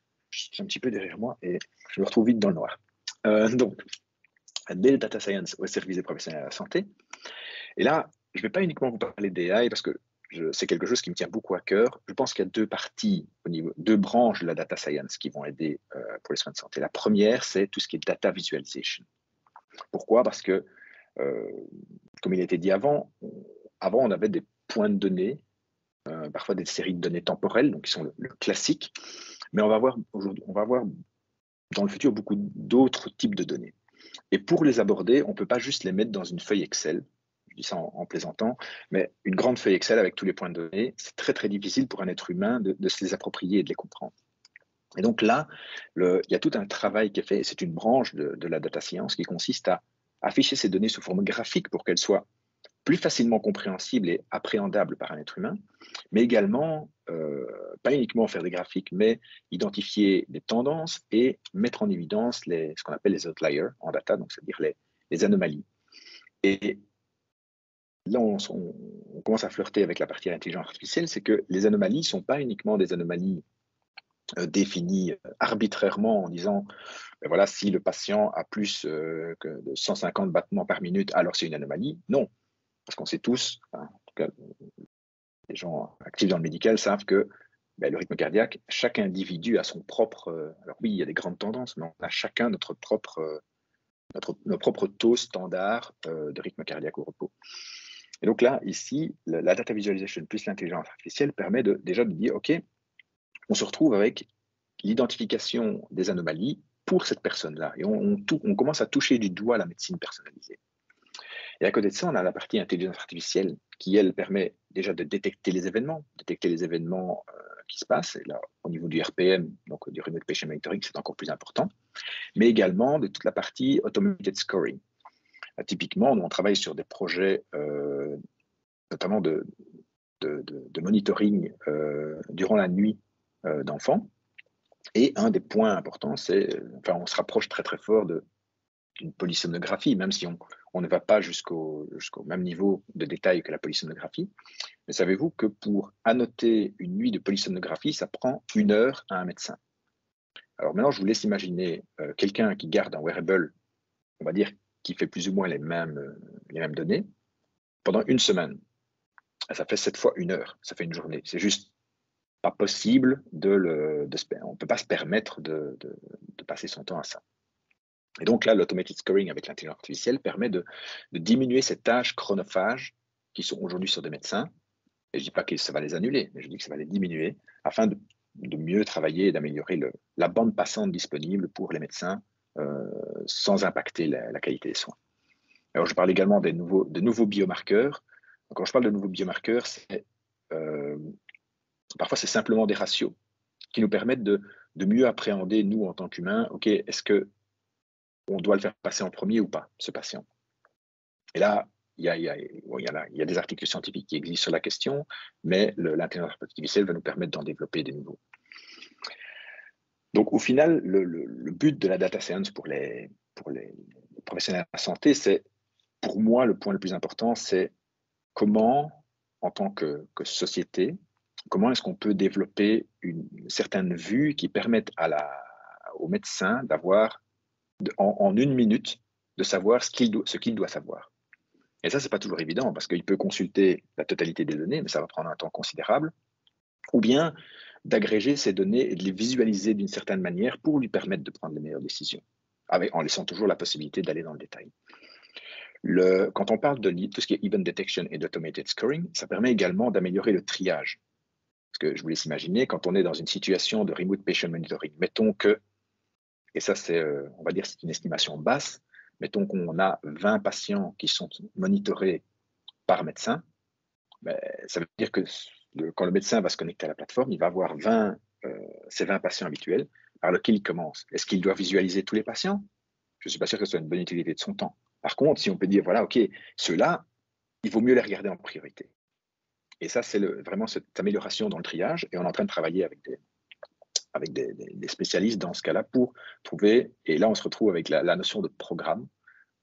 Speaker 4: un petit peu derrière moi et je me retrouve vite dans le noir. Donc, des data science au service des professionnels de la santé. Et là, je ne vais pas uniquement vous parler d'AI parce que c'est quelque chose qui me tient beaucoup à cœur. Je pense qu'il y a deux parties, deux branches de la data science qui vont aider pour les soins de santé. La première, c'est tout ce qui est data visualization. Pourquoi? Parce que, comme il a été dit avant, on avait des points de données, parfois des séries de données temporelles, donc qui sont le classique, mais on va voir dans le futur beaucoup d'autres types de données. Et pour les aborder, on ne peut pas juste les mettre dans une feuille Excel. Je dis ça en plaisantant, mais une grande feuille Excel avec tous les points de données, c'est très très difficile pour un être humain de se les approprier et de les comprendre. Et donc là, il y a tout un travail qui est fait, et c'est une branche de la data science qui consiste à afficher ces données sous forme graphique pour qu'elles soient plus facilement compréhensibles et appréhendables par un être humain, mais également, pas uniquement faire des graphiques, mais identifier des tendances et mettre en évidence ce qu'on appelle les outliers en data, donc c'est-à-dire les anomalies. Et là, on commence à flirter avec la partie intelligence artificielle, c'est que les anomalies ne sont pas uniquement des anomalies définies arbitrairement en disant, ben voilà, si le patient a plus que de 150 battements par minute, alors c'est une anomalie. Non, parce qu'on sait tous, en tout cas, les gens actifs dans le médical savent que le rythme cardiaque, chaque individu a son propre... alors oui, il y a des grandes tendances, mais on a chacun nos propres taux standards de rythme cardiaque au repos. Et donc là, ici, la data visualization plus l'intelligence artificielle permet déjà de dire, OK, on se retrouve avec l'identification des anomalies pour cette personne-là. Et on commence à toucher du doigt la médecine personnalisée. Et à côté de ça, on a la partie intelligence artificielle qui, elle, permet déjà de détecter les événements qui se passent. Et là, au niveau du RPM, donc du Remote Patient Monitoring, c'est encore plus important. Mais également de toute la partie automated scoring. Typiquement, nous, on travaille sur des projets, notamment de monitoring durant la nuit d'enfants. Et un des points importants, on se rapproche très très fort d'une polysomnographie, même si on ne va pas jusqu'au même niveau de détail que la polysomnographie. Mais savez-vous que pour annoter une nuit de polysomnographie, ça prend 1 heure à un médecin. Alors maintenant, je vous laisse imaginer quelqu'un qui garde un wearable, on va dire, qui fait plus ou moins les mêmes données, pendant 1 semaine. Ça fait 7 fois 1 heure, ça fait une journée. C'est juste pas possible on ne peut pas se permettre de passer son temps à ça. Et donc là, l'automated scoring avec l'intelligence artificielle permet de diminuer ces tâches chronophages qui sont aujourd'hui sur des médecins. Et je ne dis pas que ça va les annuler, mais je dis que ça va les diminuer afin de mieux travailler et d'améliorer la bande passante disponible pour les médecins sans impacter la qualité des soins. Alors, je parle également de nouveaux biomarqueurs. Donc, quand je parle de nouveaux biomarqueurs, parfois c'est simplement des ratios qui nous permettent de mieux appréhender, nous, en tant qu'humains, OK, est-ce qu'on doit le faire passer en premier ou pas, ce patient? Et là, il y a des articles scientifiques qui existent sur la question, mais l'intelligence artificielle va nous permettre d'en développer des nouveaux. Donc, au final, le but de la data science pour les professionnels de la santé, c'est, pour moi, le point le plus important, c'est comment, en tant que société, comment est-ce qu'on peut développer une certaine vue qui permette au médecin d'avoir, en 1 minute, de savoir ce qu'il doit savoir. Et ça, ce n'est pas toujours évident, parce qu'il peut consulter la totalité des données, mais ça va prendre un temps considérable. ou bien d'agréger ces données et de les visualiser d'une certaine manière pour lui permettre de prendre les meilleures décisions, en laissant toujours la possibilité d'aller dans le détail. Quand on parle de tout ce qui est event detection et d'automated scoring, ça permet également d'améliorer le triage. Parce que je vous laisse imaginer, quand on est dans une situation de remote patient monitoring, mettons que, et ça c'est, on va dire, c'est une estimation basse, mettons qu'on a 20 patients qui sont monitorés par médecin, ben, ça veut dire que quand le médecin va se connecter à la plateforme, il va avoir ces 20 patients habituels par lesquels il commence. Est-ce qu'il doit visualiser tous les patients? Je ne suis pas sûr que ce soit une bonne utilité de son temps. Par contre, si on peut dire, voilà, OK, ceux-là, il vaut mieux les regarder en priorité. Et ça, c'est vraiment cette amélioration dans le triage. Et on est en train de travailler avec des spécialistes dans ce cas-là pour trouver, et là, on se retrouve avec la notion de programme.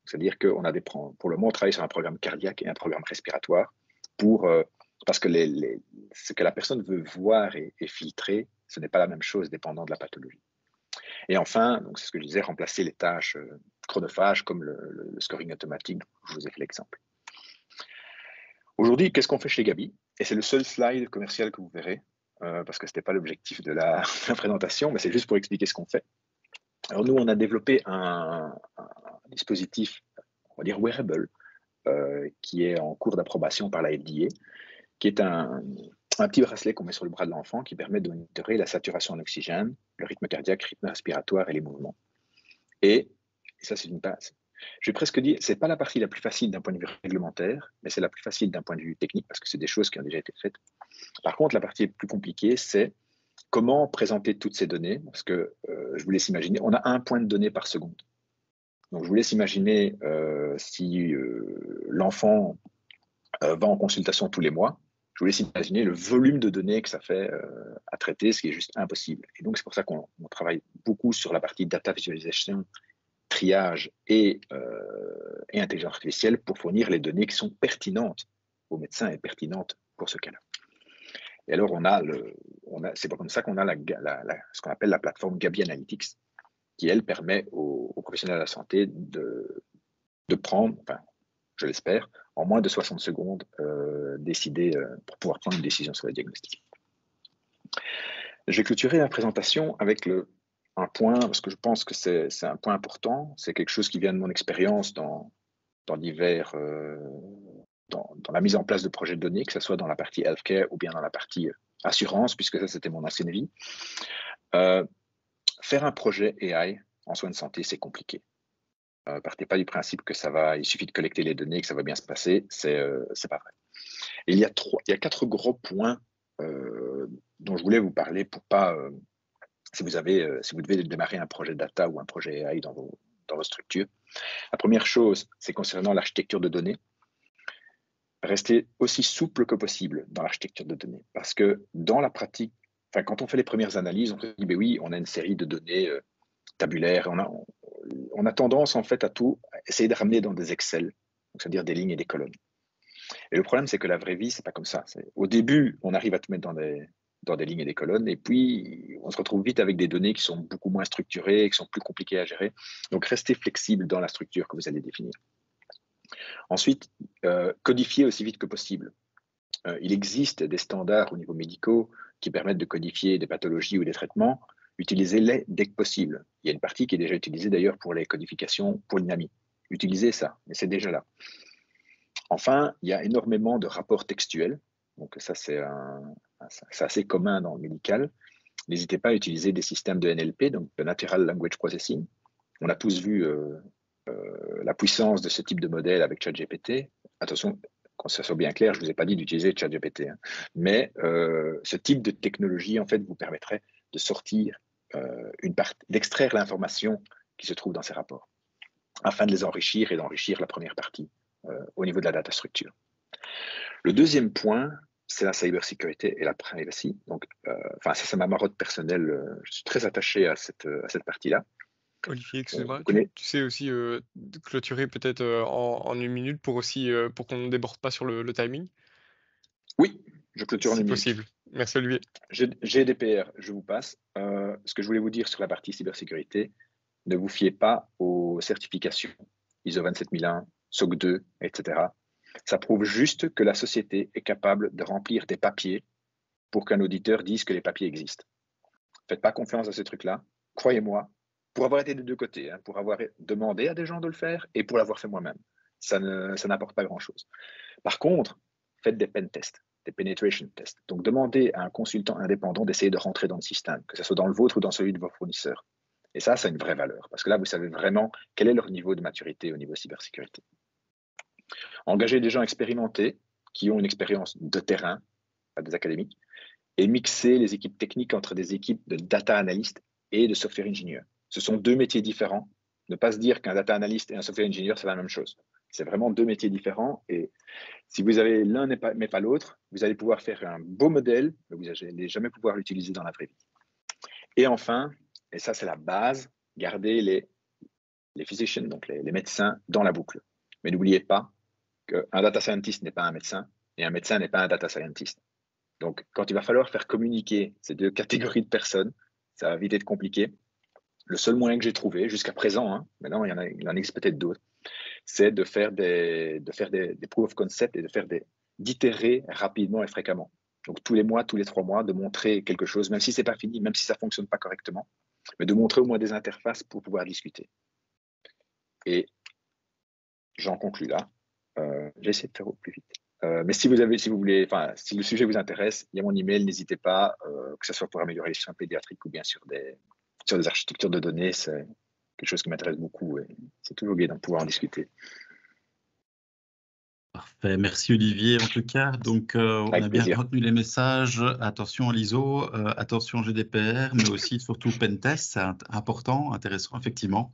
Speaker 4: C'est-à-dire qu'on a pour le moment, on travaille sur un programme cardiaque et un programme respiratoire parce que ce que la personne veut voir et filtrer, ce n'est pas la même chose dépendant de la pathologie. Et enfin, donc c'est ce que je disais, remplacer les tâches chronophages comme le scoring automatique, dont je vous ai fait l'exemple. Aujourd'hui, qu'est-ce qu'on fait chez Gabi? Et c'est le seul slide commercial que vous verrez, parce que ce n'était pas l'objectif de la présentation, mais c'est juste pour expliquer ce qu'on fait. Alors nous, on a développé un dispositif, on va dire wearable, qui est en cours d'approbation par la FDA, qui est un petit bracelet qu'on met sur le bras de l'enfant qui permet de monitorer la saturation en oxygène, le rythme cardiaque, le rythme respiratoire et les mouvements. Et ça, c'est une base. Je vais presque dire, ce n'est pas la partie la plus facile d'un point de vue réglementaire, mais c'est la plus facile d'un point de vue technique parce que c'est des choses qui ont déjà été faites. Par contre, la partie plus compliquée, c'est comment présenter toutes ces données, parce que je vous laisse imaginer, on a un point de données par seconde. Donc, je vous laisse imaginer si l'enfant va en consultation tous les mois, je vous laisse imaginer le volume de données que ça fait à traiter, ce qui est juste impossible. Et donc, c'est pour ça qu'on travaille beaucoup sur la partie data visualisation, triage et intelligence artificielle pour fournir les données qui sont pertinentes aux médecins et pertinentes pour ce cas-là. Et alors, c'est comme ça qu'on a ce qu'on appelle la plateforme Gabi Analytics, qui, elle, permet aux professionnels de la santé de prendre, enfin, je l'espère, en moins de 60 secondes, décider pour pouvoir prendre une décision sur le diagnostic. Je vais clôturer la présentation avec un point, parce que je pense que c'est un point important, c'est quelque chose qui vient de mon expérience dans la mise en place de projets de données, que ce soit dans la partie healthcare ou bien dans la partie assurance, puisque ça, c'était mon ancienne vie. Faire un projet AI en soins de santé, c'est compliqué. Partez pas du principe que il suffit de collecter les données et que ça va bien se passer, c'est pas vrai. Et il y a 4 gros points dont je voulais vous parler pour pas, si vous devez démarrer un projet data ou un projet AI dans vos structures. La première chose, c'est concernant l'architecture de données. Restez aussi souple que possible dans l'architecture de données, parce que dans la pratique, quand on fait les premières analyses, on se dit, ben oui, on a une série de données tabulaires, on a tendance en fait à essayer de ramener dans des Excel, c'est-à-dire des lignes et des colonnes. Et le problème, c'est que la vraie vie, c'est pas comme ça. Au début, on arrive à tout mettre dans des lignes et des colonnes, et puis on se retrouve vite avec des données qui sont beaucoup moins structurées, qui sont plus compliquées à gérer. Donc, restez flexible dans la structure que vous allez définir. Ensuite, codifier aussi vite que possible. Il existe des standards au niveau médicaux qui permettent de codifier des pathologies ou des traitements. Utilisez-les dès que possible. Il y a une partie qui est déjà utilisée d'ailleurs pour les codifications pour l'INAMI. Utilisez ça, mais c'est déjà là. Enfin, il y a énormément de rapports textuels. Donc ça, c'est assez commun dans le médical. N'hésitez pas à utiliser des systèmes de NLP, donc de Natural Language Processing. On a tous vu la puissance de ce type de modèle avec ChatGPT. Attention, qu'on ça soit bien clair, je ne vous ai pas dit d'utiliser ChatGPT, hein. Mais ce type de technologie, en fait, vous permettrait de sortir d'extraire l'information qui se trouve dans ces rapports, afin de les enrichir et d'enrichir la première partie au niveau de la data structure. Le deuxième point, c'est la cybersécurité et la privacy. Donc, ça, c'est ma marotte personnelle. Je suis très attaché à cette partie-là.
Speaker 5: Olivier, excuse-moi, tu sais aussi clôturer peut-être en 1 minute pour qu'on ne déborde pas sur le timing?
Speaker 4: Oui, je clôture en 1 minute.
Speaker 5: Si possible. Merci Olivier.
Speaker 4: GDPR, je vous passe. Ce que je voulais vous dire sur la partie cybersécurité, ne vous fiez pas aux certifications ISO 27001, SOC 2, etc. Ça prouve juste que la société est capable de remplir des papiers pour qu'un auditeur dise que les papiers existent. Faites pas confiance à ces trucs-là. Croyez-moi, pour avoir été des deux côtés, hein, pour avoir demandé à des gens de le faire et pour l'avoir fait moi-même, ça n'apporte pas grand-chose. Par contre, faites des pen tests, des penetration tests. Donc, demandez à un consultant indépendant d'essayer de rentrer dans le système, que ce soit dans le vôtre ou dans celui de vos fournisseurs. Et ça a une vraie valeur, parce que là, vous savez vraiment quel est leur niveau de maturité au niveau cybersécurité. Engagez des gens expérimentés qui ont une expérience de terrain, pas des académiques, et mixer les équipes techniques entre des équipes de data analystes et de software engineer. Ce sont deux métiers différents. Ne pas se dire qu'un data analyst et un software engineer, c'est la même chose. C'est vraiment deux métiers différents. Et si vous avez l'un mais pas l'autre, vous allez pouvoir faire un beau modèle, mais vous n'allez jamais pouvoir l'utiliser dans la vraie vie. Et enfin, et ça c'est la base, gardez les physicians, donc les médecins, dans la boucle. Mais n'oubliez pas qu'un data scientist n'est pas un médecin et un médecin n'est pas un data scientist. Donc, quand il va falloir faire communiquer ces deux catégories de personnes, ça va vite être compliqué. Le seul moyen que j'ai trouvé jusqu'à présent, hein, maintenant il en existe peut-être d'autres, c'est de faire des proof of concept et d'itérer rapidement et fréquemment. Donc, tous les mois, tous les 3 mois, de montrer quelque chose, même si c'est pas fini, même si ça fonctionne pas correctement, mais de montrer au moins des interfaces pour pouvoir discuter. Et j'en conclus là. J'essaie de faire au plus vite. Mais si vous voulez, si le sujet vous intéresse, il y a mon email, n'hésitez pas, que ce soit pour améliorer les soins pédiatriques ou bien sur des architectures de données, c'est quelque chose qui m'intéresse beaucoup et c'est toujours bien de pouvoir en discuter.
Speaker 1: Parfait, merci Olivier en tout cas. Donc on a bien retenu les messages, attention à l'ISO, attention GDPR, mais aussi surtout Pentest, c'est important, intéressant effectivement.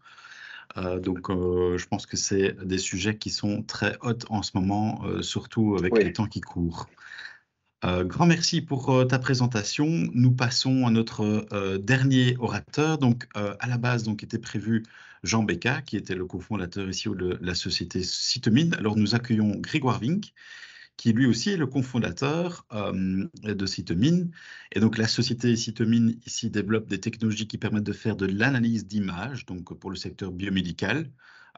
Speaker 1: Donc, je pense que c'est des sujets qui sont très hot en ce moment, surtout avec les temps qui courent. Grand merci pour ta présentation. Nous passons à notre dernier orateur. Donc, à la base, donc, était prévu Jean Becca, qui était le cofondateur ici de la société Cytomine. Alors, nous accueillons Grégoire Vink, qui lui aussi est le cofondateur de Cytomine. Et donc, la société Cytomine ici développe des technologies qui permettent de faire de l'analyse d'images, donc pour le secteur biomédical.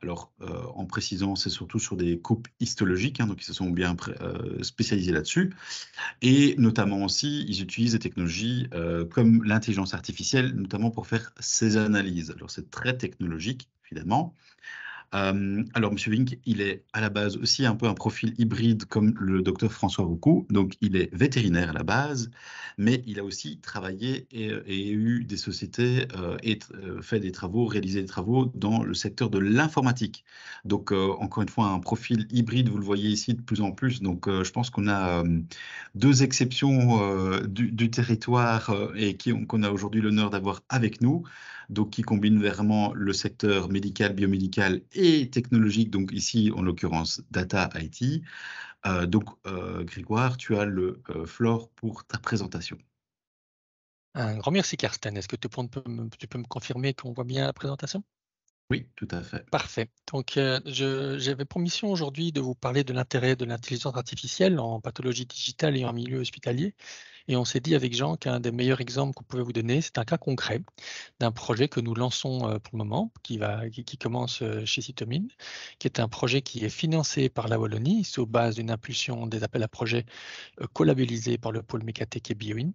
Speaker 1: Alors, en précisant, c'est surtout sur des coupes histologiques, hein, donc ils se sont bien spécialisés là-dessus. Et notamment aussi, ils utilisent des technologies comme l'intelligence artificielle, notamment pour faire ces analyses. Alors, c'est très technologique, évidemment. Alors, M. Vink, il est à la base aussi un peu un profil hybride comme le docteur François Roucou. Donc, il est vétérinaire à la base, mais il a aussi travaillé et eu des sociétés fait des travaux, réalisé des travaux dans le secteur de l'informatique. Donc, encore une fois, un profil hybride, vous le voyez ici de plus en plus. Donc, je pense qu'on a 2 exceptions du territoire et qu'on a aujourd'hui l'honneur d'avoir avec nous. Donc qui combine vraiment le secteur médical, biomédical et technologique, donc ici en l'occurrence data IT. Donc Grégoire, tu as le floor pour ta présentation.
Speaker 6: Un grand merci Karsten. Est-ce que tu peux me confirmer qu'on voit bien la présentation?
Speaker 1: Oui, tout à fait.
Speaker 6: Parfait. Donc, j'avais pour mission aujourd'hui de vous parler de l'intérêt de l'intelligence artificielle en pathologie digitale et en milieu hospitalier. Et on s'est dit avec Jean qu'un des meilleurs exemples qu'on pouvait vous donner, c'est un cas concret d'un projet que nous lançons pour le moment, qui commence chez Cytomine, qui est un projet qui est financé par la Wallonie sur base d'une impulsion des appels à projets collabellisés par le pôle Mécatech et Bioin,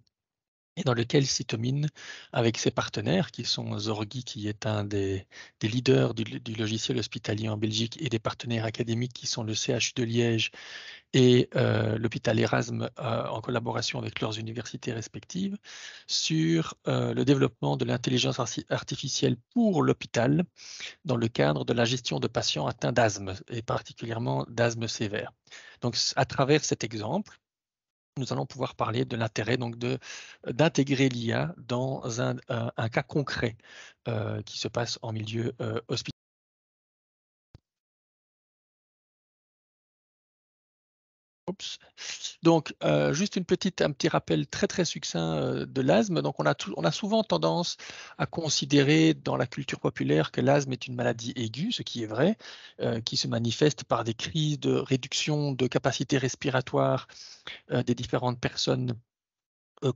Speaker 6: et dans lequel Cytomine, avec ses partenaires, qui sont Zorgi, qui est un des leaders du logiciel hospitalier en Belgique, et des partenaires académiques qui sont le CHU de Liège et l'hôpital Erasme, en collaboration avec leurs universités respectives, sur le développement de l'intelligence artificielle pour l'hôpital dans le cadre de la gestion de patients atteints d'asthme, et particulièrement d'asthme sévère. Donc, à travers cet exemple, nous allons pouvoir parler de l'intérêt d'intégrer l'IA dans un cas concret qui se passe en milieu hospitalier. Oups. Donc, juste un petit rappel très succinct de l'asthme. Donc, on a souvent tendance à considérer dans la culture populaire que l'asthme est une maladie aiguë, ce qui est vrai, qui se manifeste par des crises de réduction de capacité respiratoire des différentes personnes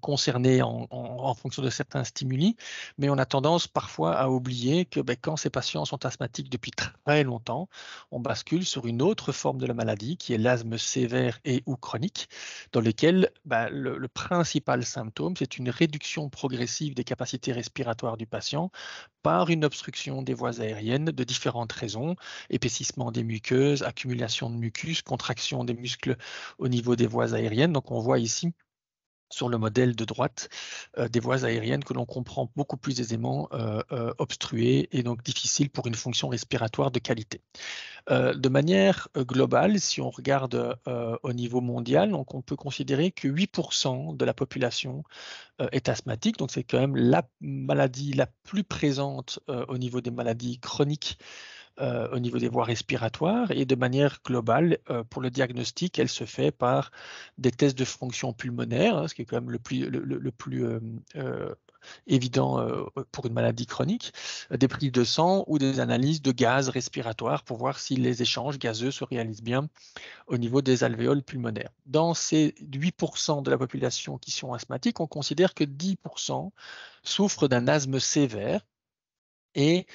Speaker 6: concernés en fonction de certains stimuli, mais on a tendance parfois à oublier que quand ces patients sont asthmatiques depuis très longtemps, on bascule sur une autre forme de la maladie qui est l'asthme sévère et ou chronique, dans lequel le principal symptôme, c'est une réduction progressive des capacités respiratoires du patient par une obstruction des voies aériennes de différentes raisons, épaississement des muqueuses, accumulation de mucus, contraction des muscles au niveau des voies aériennes. Donc on voit ici sur le modèle de droite, des voies aériennes que l'on comprend beaucoup plus aisément obstruées et donc difficiles pour une fonction respiratoire de qualité. De manière globale, si on regarde au niveau mondial, donc on peut considérer que 8% de la population est asthmatique, donc c'est quand même la maladie la plus présente au niveau des maladies chroniques, au niveau des voies respiratoires, et de manière globale, pour le diagnostic, elle se fait par des tests de fonction pulmonaire, ce qui est quand même le plus évident pour une maladie chronique, des prises de sang ou des analyses de gaz respiratoire pour voir si les échanges gazeux se réalisent bien au niveau des alvéoles pulmonaires. Dans ces 8% de la population qui sont asthmatiques, on considère que 10% souffrent d'un asthme sévère. Et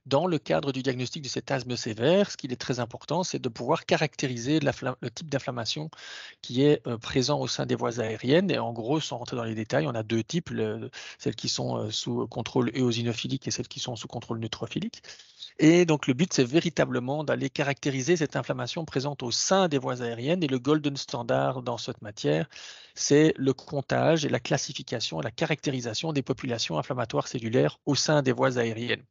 Speaker 6: dans le cadre du diagnostic de cet asthme sévère, ce qui est très important, c'est de pouvoir caractériser le type d'inflammation qui est présent au sein des voies aériennes. Et en gros, sans rentrer dans les détails, on a deux types, celles qui sont sous contrôle éosinophilique et celles qui sont sous contrôle neutrophilique. Et donc le but, c'est véritablement d'aller caractériser cette inflammation présente au sein des voies aériennes. Et le golden standard dans cette matière, c'est le comptage et la classification et la caractérisation des populations inflammatoires cellulaires au sein des voies aériennes.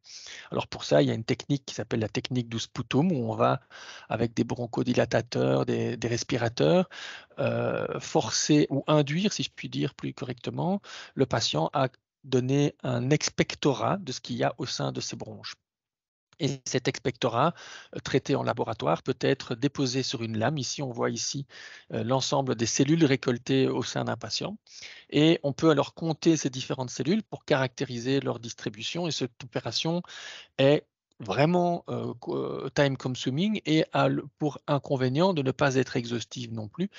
Speaker 6: Alors pour ça, il y a une technique qui s'appelle la technique du sputum, où on va, avec des bronchodilatateurs, des respirateurs, forcer ou induire, si je puis dire plus correctement, le patient à donner un expectorat de ce qu'il y a au sein de ses bronches. Et cet expectorat, traité en laboratoire, peut être déposé sur une lame. Ici, on voit ici l'ensemble des cellules récoltées au sein d'un patient. Et on peut alors compter ces différentes cellules pour caractériser leur distribution. Et cette opération est vraiment time consuming et a pour inconvénient de ne pas être exhaustive non plus.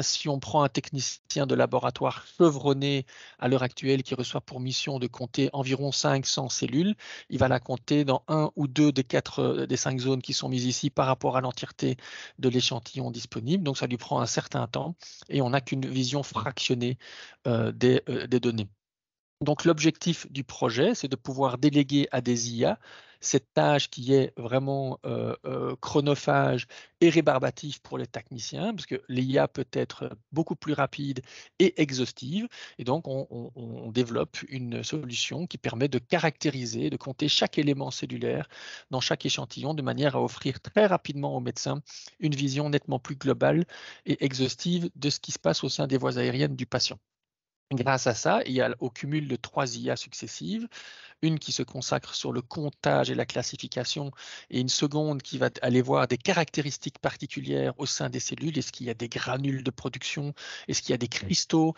Speaker 6: Si on prend un technicien de laboratoire chevronné à l'heure actuelle qui reçoit pour mission de compter environ 500 cellules, il va la compter dans un ou deux des 5 zones qui sont mises ici par rapport à l'entièreté de l'échantillon disponible. Donc ça lui prend un certain temps et on n'a qu'une vision fractionnée des données. Donc l'objectif du projet, c'est de pouvoir déléguer à des IA cette tâche qui est vraiment chronophage et rébarbative pour les techniciens, parce que l'IA peut être beaucoup plus rapide et exhaustive. Et donc on développe une solution qui permet de caractériser, de compter chaque élément cellulaire dans chaque échantillon, de manière à offrir très rapidement aux médecins une vision nettement plus globale et exhaustive de ce qui se passe au sein des voies aériennes du patient. Grâce à ça, il y a au cumul de 3 IA successives, une qui se consacre sur le comptage et la classification, et une seconde qui va aller voir des caractéristiques particulières au sein des cellules. Est-ce qu'il y a des granules de production? Est-ce qu'il y a des cristaux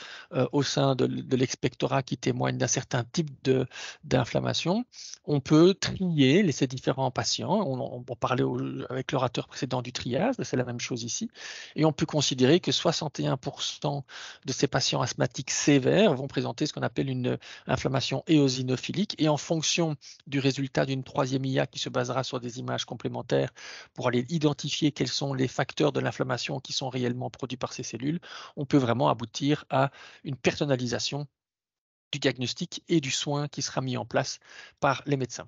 Speaker 6: au sein de l'expectorat qui témoignent d'un certain type d'inflammation? On peut trier ces différents patients. On parlait avec l'orateur précédent du triage, c'est la même chose ici. Et on peut considérer que 61% de ces patients asthmatiques sévères vont présenter ce qu'on appelle une inflammation éosinophilique. Et en fonction du résultat d'une troisième IA qui se basera sur des images complémentaires pour aller identifier quels sont les facteurs de l'inflammation qui sont réellement produits par ces cellules, on peut vraiment aboutir à une personnalisation du diagnostic et du soin qui sera mis en place par les médecins.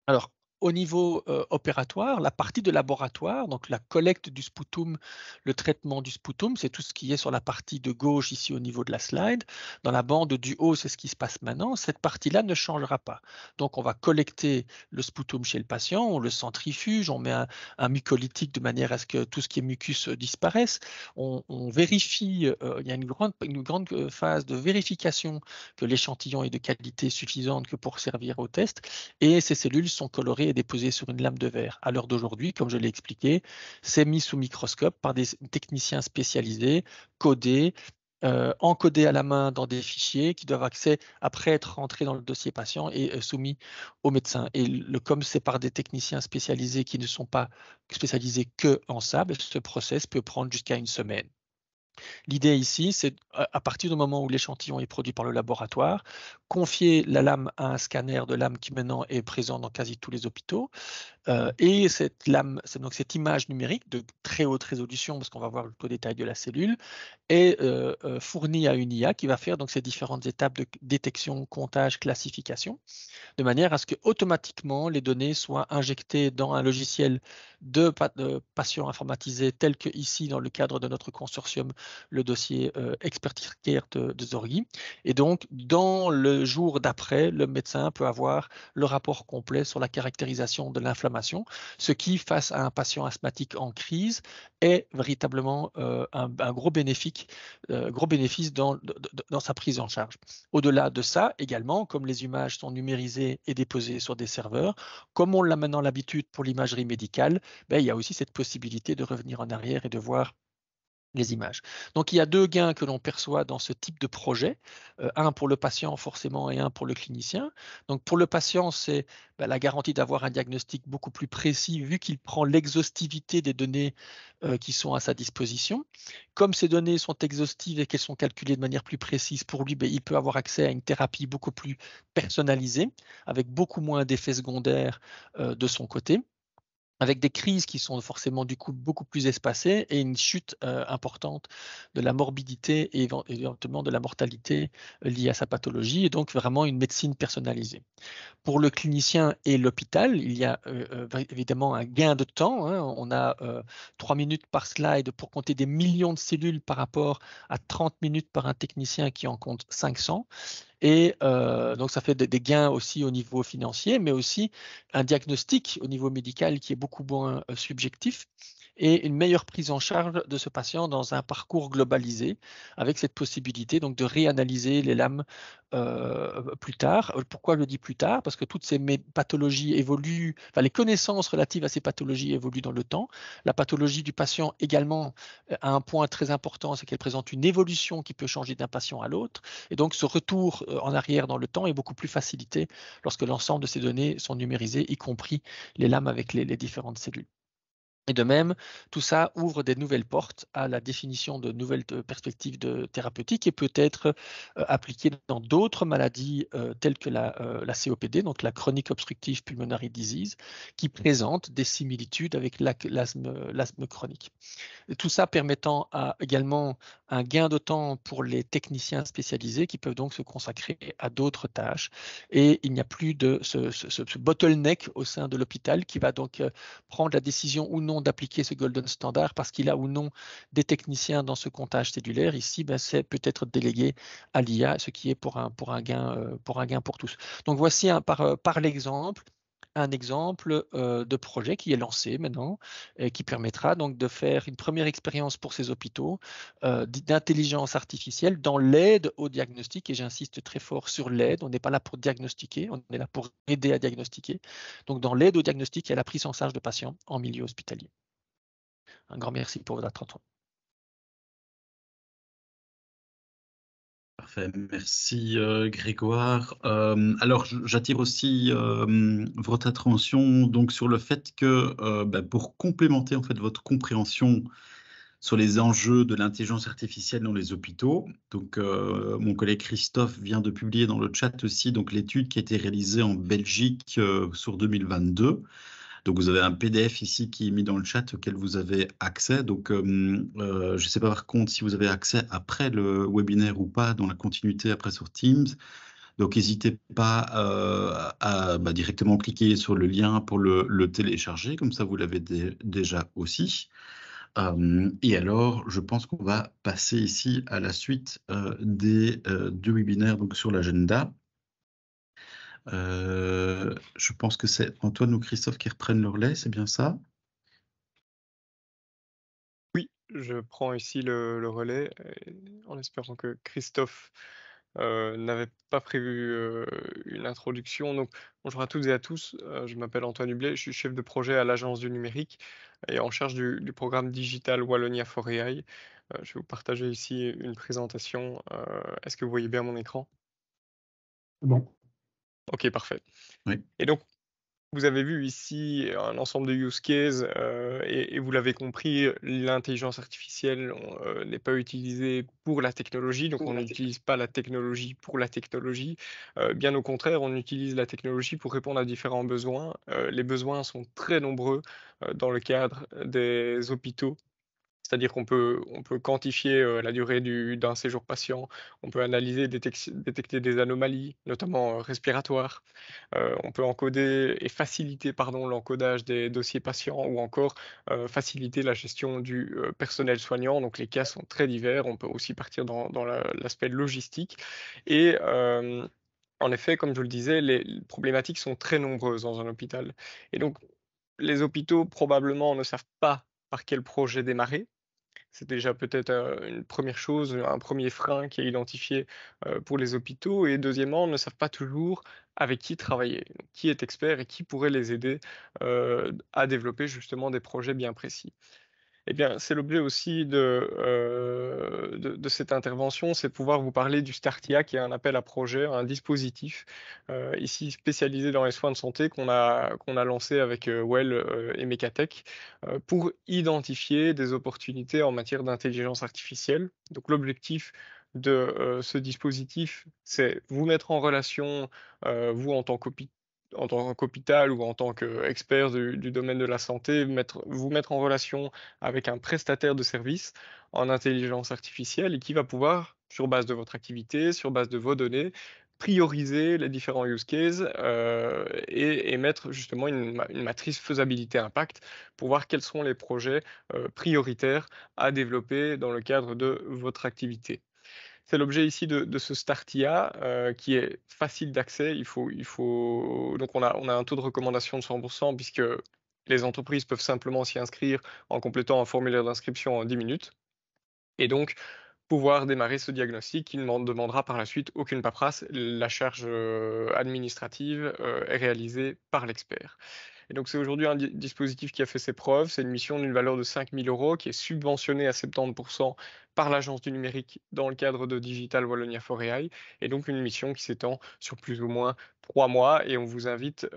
Speaker 6: Alors, au niveau opératoire, la partie de laboratoire, donc la collecte du sputum, le traitement du sputum, c'est tout ce qui est sur la partie de gauche ici au niveau de la slide. Dans la bande du haut, c'est ce qui se passe maintenant. Cette partie-là ne changera pas. Donc, on va collecter le sputum chez le patient, on le centrifuge, on met un mucolytique de manière à ce que tout ce qui est mucus disparaisse. On vérifie, il y a une grande phase de vérification que l'échantillon est de qualité suffisante que pour servir au test. Et ces cellules sont colorées et déposées sur une lame de verre. À l'heure d'aujourd'hui, comme je l'ai expliqué, c'est mis sous microscope par des techniciens spécialisés, codés, encodés à la main dans des fichiers qui doivent après être rentrés dans le dossier patient et soumis au médecin. Et comme c'est par des techniciens spécialisés qui ne sont pas spécialisés que en sable, ce process peut prendre jusqu'à une semaine. L'idée ici, c'est à partir du moment où l'échantillon est produit par le laboratoire, confier la lame à un scanner de lame qui maintenant est présent dans quasi tous les hôpitaux. Et cette lame, donc cette image numérique de très haute résolution, parce qu'on va voir le détail de la cellule, est fournie à une IA qui va faire donc ces différentes étapes de détection, comptage, classification, de manière à ce que automatiquement les données soient injectées dans un logiciel de patients informatisés tel que ici dans le cadre de notre consortium, le dossier Expertise Care de Zorghi. Et donc, dans le jour d'après, le médecin peut avoir le rapport complet sur la caractérisation de l'inflammation, ce qui, face à un patient asthmatique en crise, est véritablement un gros bénéfice dans sa prise en charge. Au-delà de ça, également, comme les images sont numérisées et déposées sur des serveurs, comme on l'a maintenant l'habitude pour l'imagerie médicale, il y a aussi cette possibilité de revenir en arrière et de voir les images. Donc il y a deux gains que l'on perçoit dans ce type de projet, un pour le patient forcément et un pour le clinicien. Donc pour le patient, c'est la garantie d'avoir un diagnostic beaucoup plus précis vu qu'il prend l'exhaustivité des données qui sont à sa disposition. Comme ces données sont exhaustives et qu'elles sont calculées de manière plus précise pour lui, il peut avoir accès à une thérapie beaucoup plus personnalisée avec beaucoup moins d'effets secondaires de son côté, avec des crises qui sont forcément du coup beaucoup plus espacées et une chute importante de la morbidité et éventuellement de la mortalité liée à sa pathologie, et donc vraiment une médecine personnalisée. Pour le clinicien et l'hôpital, il y a évidemment un gain de temps. On a 3 minutes par slide pour compter des millions de cellules par rapport à 30 minutes par un technicien qui en compte 500. Et donc, ça fait des gains aussi au niveau financier, mais aussi un diagnostic au niveau médical qui est beaucoup moins subjectif et une meilleure prise en charge de ce patient dans un parcours globalisé avec cette possibilité donc de réanalyser les lames plus tard. Pourquoi je le dis plus tard? Parce que toutes ces pathologies évoluent, enfin les connaissances relatives à ces pathologies évoluent dans le temps. La pathologie du patient également a un point très important, c'est qu'elle présente une évolution qui peut changer d'un patient à l'autre. Et donc ce retour en arrière dans le temps est beaucoup plus facilité lorsque l'ensemble de ces données sont numérisées, y compris les lames avec les différentes cellules. Et de même, tout ça ouvre des nouvelles portes à la définition de nouvelles perspectives thérapeutiques et peut être appliqué dans d'autres maladies telles que la COPD, donc la Chronic Obstructive Pulmonary Disease, qui présente des similitudes avec l'asthme chronique. Tout ça permettant également un gain de temps pour les techniciens spécialisés qui peuvent donc se consacrer à d'autres tâches. Et il n'y a plus de ce bottleneck au sein de l'hôpital qui va donc prendre la décision ou non d'appliquer ce golden standard parce qu'il a ou non des techniciens dans ce comptage cellulaire. Ici, c'est peut-être délégué à l'IA, ce qui est pour un gain pour tous. Donc voici par l'exemple un exemple de projet qui est lancé maintenant et qui permettra donc de faire une première expérience pour ces hôpitaux d'intelligence artificielle dans l'aide au diagnostic, et j'insiste très fort sur l'aide. On n'est pas là pour diagnostiquer, on est là pour aider à diagnostiquer. Donc dans l'aide au diagnostic et à la prise en charge de patients en milieu hospitalier. Un grand merci pour votre attention.
Speaker 1: Parfait, merci Grégoire. Alors j'attire aussi votre attention donc sur le fait que pour complémenter en fait votre compréhension sur les enjeux de l'intelligence artificielle dans les hôpitaux, donc mon collègue Christophe vient de publier dans le chat aussi donc l'étude qui a été réalisée en Belgique sur 2022. Donc, vous avez un PDF ici qui est mis dans le chat auquel vous avez accès. Donc, je ne sais pas par contre si vous avez accès après le webinaire ou pas, dans la continuité après sur Teams. Donc, n'hésitez pas à directement cliquer sur le lien pour le télécharger. Comme ça, vous l'avez déjà aussi. Et alors, je pense qu'on va passer ici à la suite des deux webinaires donc, sur l'agenda. Je pense que c'est Antoine ou Christophe qui reprennent leur relais, c'est bien ça?
Speaker 5: Oui, je prends ici le relais en espérant que Christophe n'avait pas prévu une introduction. Donc, bonjour à toutes et à tous, je m'appelle Antoine Hublet, je suis chef de projet à l'Agence du numérique et en charge du programme digital Wallonia for AI. Je vais vous partager ici une présentation. Est-ce que vous voyez bien mon écran?
Speaker 3: Bon.
Speaker 5: Ok, parfait.
Speaker 1: Oui.
Speaker 5: Et donc, Vous avez vu ici un ensemble de use cases et vous l'avez compris, l'intelligence artificielle n'est pas utilisée pour la technologie, donc on n'utilise pas la technologie pour la technologie. Bien au contraire, on utilise la technologie pour répondre à différents besoins. Les besoins sont très nombreux dans le cadre des hôpitaux. C'est-à-dire qu'on peut quantifier la durée d'un séjour patient, on peut analyser, détecter des anomalies, notamment respiratoires. On peut encoder et faciliter l'encodage des dossiers patients ou encore faciliter la gestion du personnel soignant. Donc les cas sont très divers. On peut aussi partir dans l'aspect logistique. Et en effet, comme je le disais, les problématiques sont très nombreuses dans un hôpital. Et donc, les hôpitaux probablement ne savent pas par quel projet démarrer. C'est déjà peut-être une première chose, un premier frein qui est identifié pour les hôpitaux. Et deuxièmement, ne savent pas toujours avec qui travailler, donc, qui est expert et qui pourrait les aider à développer justement des projets bien précis. Eh bien, c'est l'objet aussi de cette intervention, c'est de pouvoir vous parler du Startia, qui est un appel à projet, un dispositif ici spécialisé dans les soins de santé qu'on a lancé avec Well et Mecatech pour identifier des opportunités en matière d'intelligence artificielle. Donc l'objectif de ce dispositif, c'est vous mettre en relation, vous en tant qu'hôpital ou en tant qu'expert du domaine de la santé, vous mettre en relation avec un prestataire de service en intelligence artificielle et qui va pouvoir, sur base de votre activité, sur base de vos données, prioriser les différents use cases et mettre justement une matrice faisabilité-impact pour voir quels sont les projets prioritaires à développer dans le cadre de votre activité. C'est l'objet ici de ce Startia qui est facile d'accès. Donc on a un taux de recommandation de 100% puisque les entreprises peuvent simplement s'y inscrire en complétant un formulaire d'inscription en 10 minutes. Et donc, pouvoir démarrer ce diagnostic qui ne demandera par la suite aucune paperasse. La charge administrative est réalisée par l'expert. Et donc, c'est aujourd'hui un dispositif qui a fait ses preuves. C'est une mission d'une valeur de 5 000 € qui est subventionnée à 70% par l'Agence du numérique dans le cadre de Digital Wallonia for AI. Et donc, une mission qui s'étend sur plus ou moins 3 mois. Et on vous invite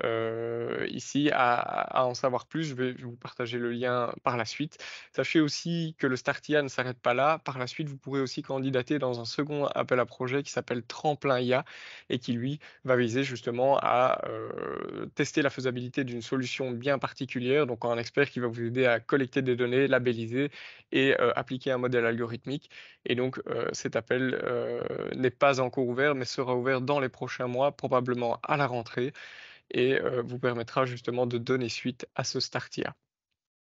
Speaker 5: ici à en savoir plus. Je vais vous partager le lien par la suite. Sachez aussi que le Startia ne s'arrête pas là. Par la suite, vous pourrez aussi candidater dans un second appel à projet qui s'appelle Tremplin IA et qui, lui, va viser justement à tester la faisabilité d'une solution bien particulière, donc un expert qui va vous aider à collecter des données, labelliser et appliquer un modèle algorithmique. Et donc cet appel n'est pas encore ouvert, mais sera ouvert dans les prochains mois, probablement à la rentrée, et vous permettra justement de donner suite à ce Startia.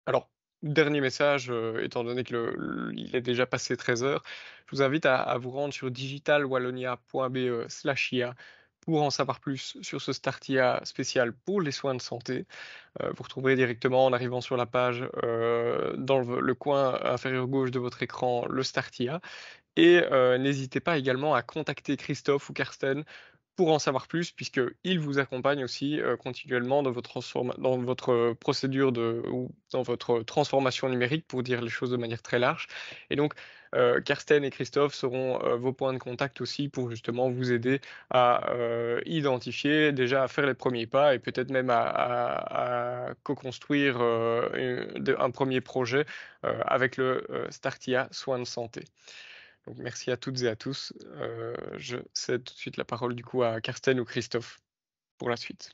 Speaker 5: Alors, dernier message, étant donné qu'il est déjà passé 13 heures, je vous invite à vous rendre sur digitalwallonia.be/ia pour en savoir plus sur ce Startia spécial pour les soins de santé. Vous retrouverez directement en arrivant sur la page dans le coin inférieur gauche de votre écran le Startia. Et n'hésitez pas également à contacter Christophe ou Karsten pour en savoir plus, puisqu'ils vous accompagnent aussi continuellement dans votre procédure ou dans votre transformation numérique, pour dire les choses de manière très large. Et donc, Karsten et Christophe seront vos points de contact aussi pour justement vous aider à identifier, déjà à faire les premiers pas et peut-être même à co-construire un premier projet avec le Startia Soins de Santé. Donc, merci à toutes et à tous. Je cède tout de suite la parole du coup à Karsten ou Christophe pour la suite.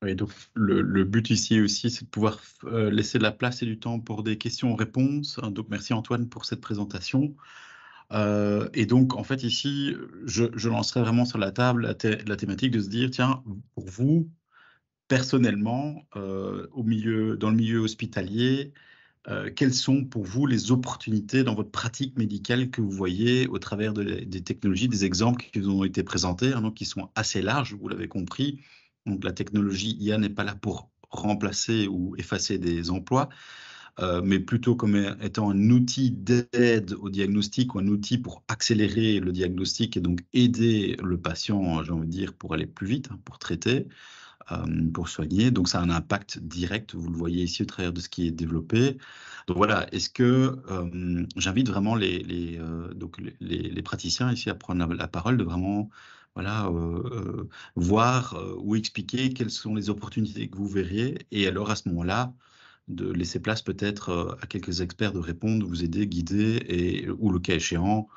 Speaker 1: Oui, donc le but ici aussi, c'est de pouvoir laisser de la place et du temps pour des questions-réponses. Donc, merci Antoine pour cette présentation. Et donc, en fait, ici, je lancerai vraiment sur la table la thématique de se dire, tiens, pour vous, personnellement, dans le milieu hospitalier, quelles sont pour vous les opportunités dans votre pratique médicale que vous voyez au travers des technologies, des exemples qui vous ont été présentés, donc qui sont assez larges, vous l'avez compris. Donc la technologie IA n'est pas là pour remplacer ou effacer des emplois, mais plutôt comme étant un outil d'aide au diagnostic ou un outil pour accélérer le diagnostic et donc aider le patient, j'ai envie de dire, pour aller plus vite, pour traiter. Pour soigner. Donc, ça a un impact direct, vous le voyez ici au travers de ce qui est développé. Donc, voilà, est-ce que j'invite vraiment les praticiens ici à prendre la parole, de vraiment voilà, voir ou expliquer quelles sont les opportunités que vous verriez, et alors à ce moment-là, de laisser place peut-être à quelques experts de répondre, vous aider, guider, et ou le cas échéant,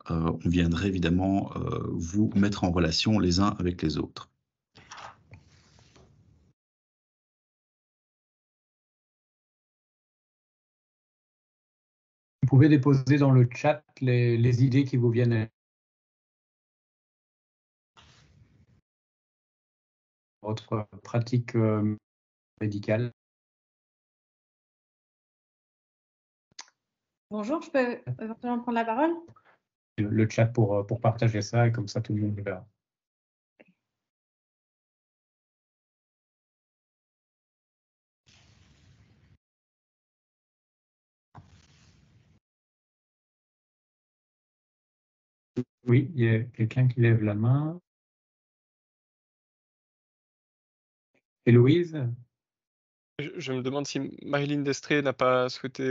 Speaker 1: on viendrait évidemment vous mettre en relation les uns avec les autres.
Speaker 7: Vous pouvez déposer dans le chat les idées qui vous viennent à votre pratique médicale.
Speaker 8: Bonjour, je peux éventuellement prendre la parole?
Speaker 7: Le chat pour partager ça, et comme ça tout le monde le verra. Oui, il y a quelqu'un qui lève la main. Héloïse?
Speaker 5: Je me demande si Marilyn Destré n'a pas souhaité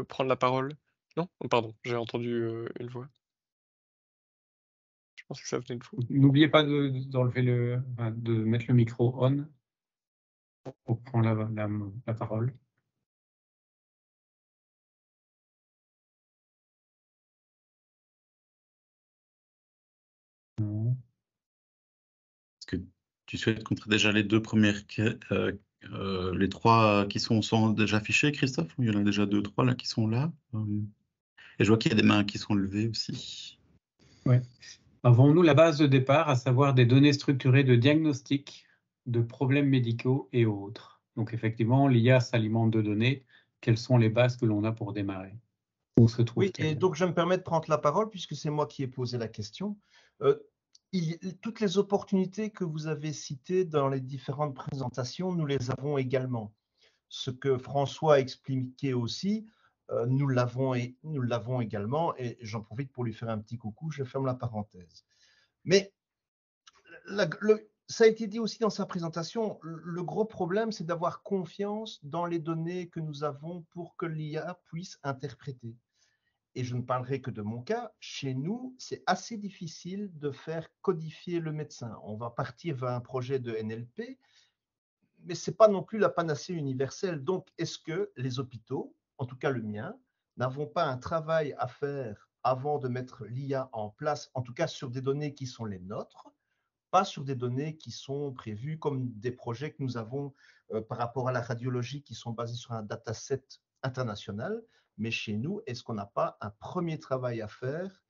Speaker 5: prendre la parole. Non? Oh, pardon, j'ai entendu une voix. Je pense que ça venait de vous.
Speaker 7: N'oubliez pas de mettre le micro on pour prendre la parole. Non.
Speaker 1: Est-ce que tu souhaites qu'on traite déjà les deux premières, les trois qui sont déjà affichés, Christophe? Ou il y en a déjà 2, 3 là qui sont là? Et je vois qu'il y a des mains qui sont levées aussi.
Speaker 7: Oui. Avons-nous la base de départ, à savoir des données structurées de diagnostic, de problèmes médicaux et autres? Donc effectivement, l'IA s'alimente de données. Quelles sont les bases que l'on a pour démarrer? Où se trouve-t-elle?
Speaker 9: Oui, et donc je me permets de prendre la parole puisque c'est moi qui ai posé la question. Toutes les opportunités que vous avez citées dans les différentes présentations, nous les avons également. Ce que François a expliqué aussi, nous l'avons également, et j'en profite pour lui faire un petit coucou, je ferme la parenthèse. Mais ça a été dit aussi dans sa présentation, le gros problème, c'est d'avoir confiance dans les données que nous avons pour que l'IA puisse interpréter. Et je ne parlerai que de mon cas. Chez nous, c'est assez difficile de faire codifier le médecin. On va partir vers un projet de NLP, mais ce n'est pas non plus la panacée universelle. Donc, est-ce que les hôpitaux, en tout cas le mien, n'avons pas un travail à faire avant de mettre l'IA en place, en tout cas sur des données qui sont les nôtres, pas sur des données qui sont prévues comme des projets que nous avons par rapport à la radiologie qui sont basés sur un dataset international. Mais chez nous, est-ce qu'on n'a pas un premier travail à faire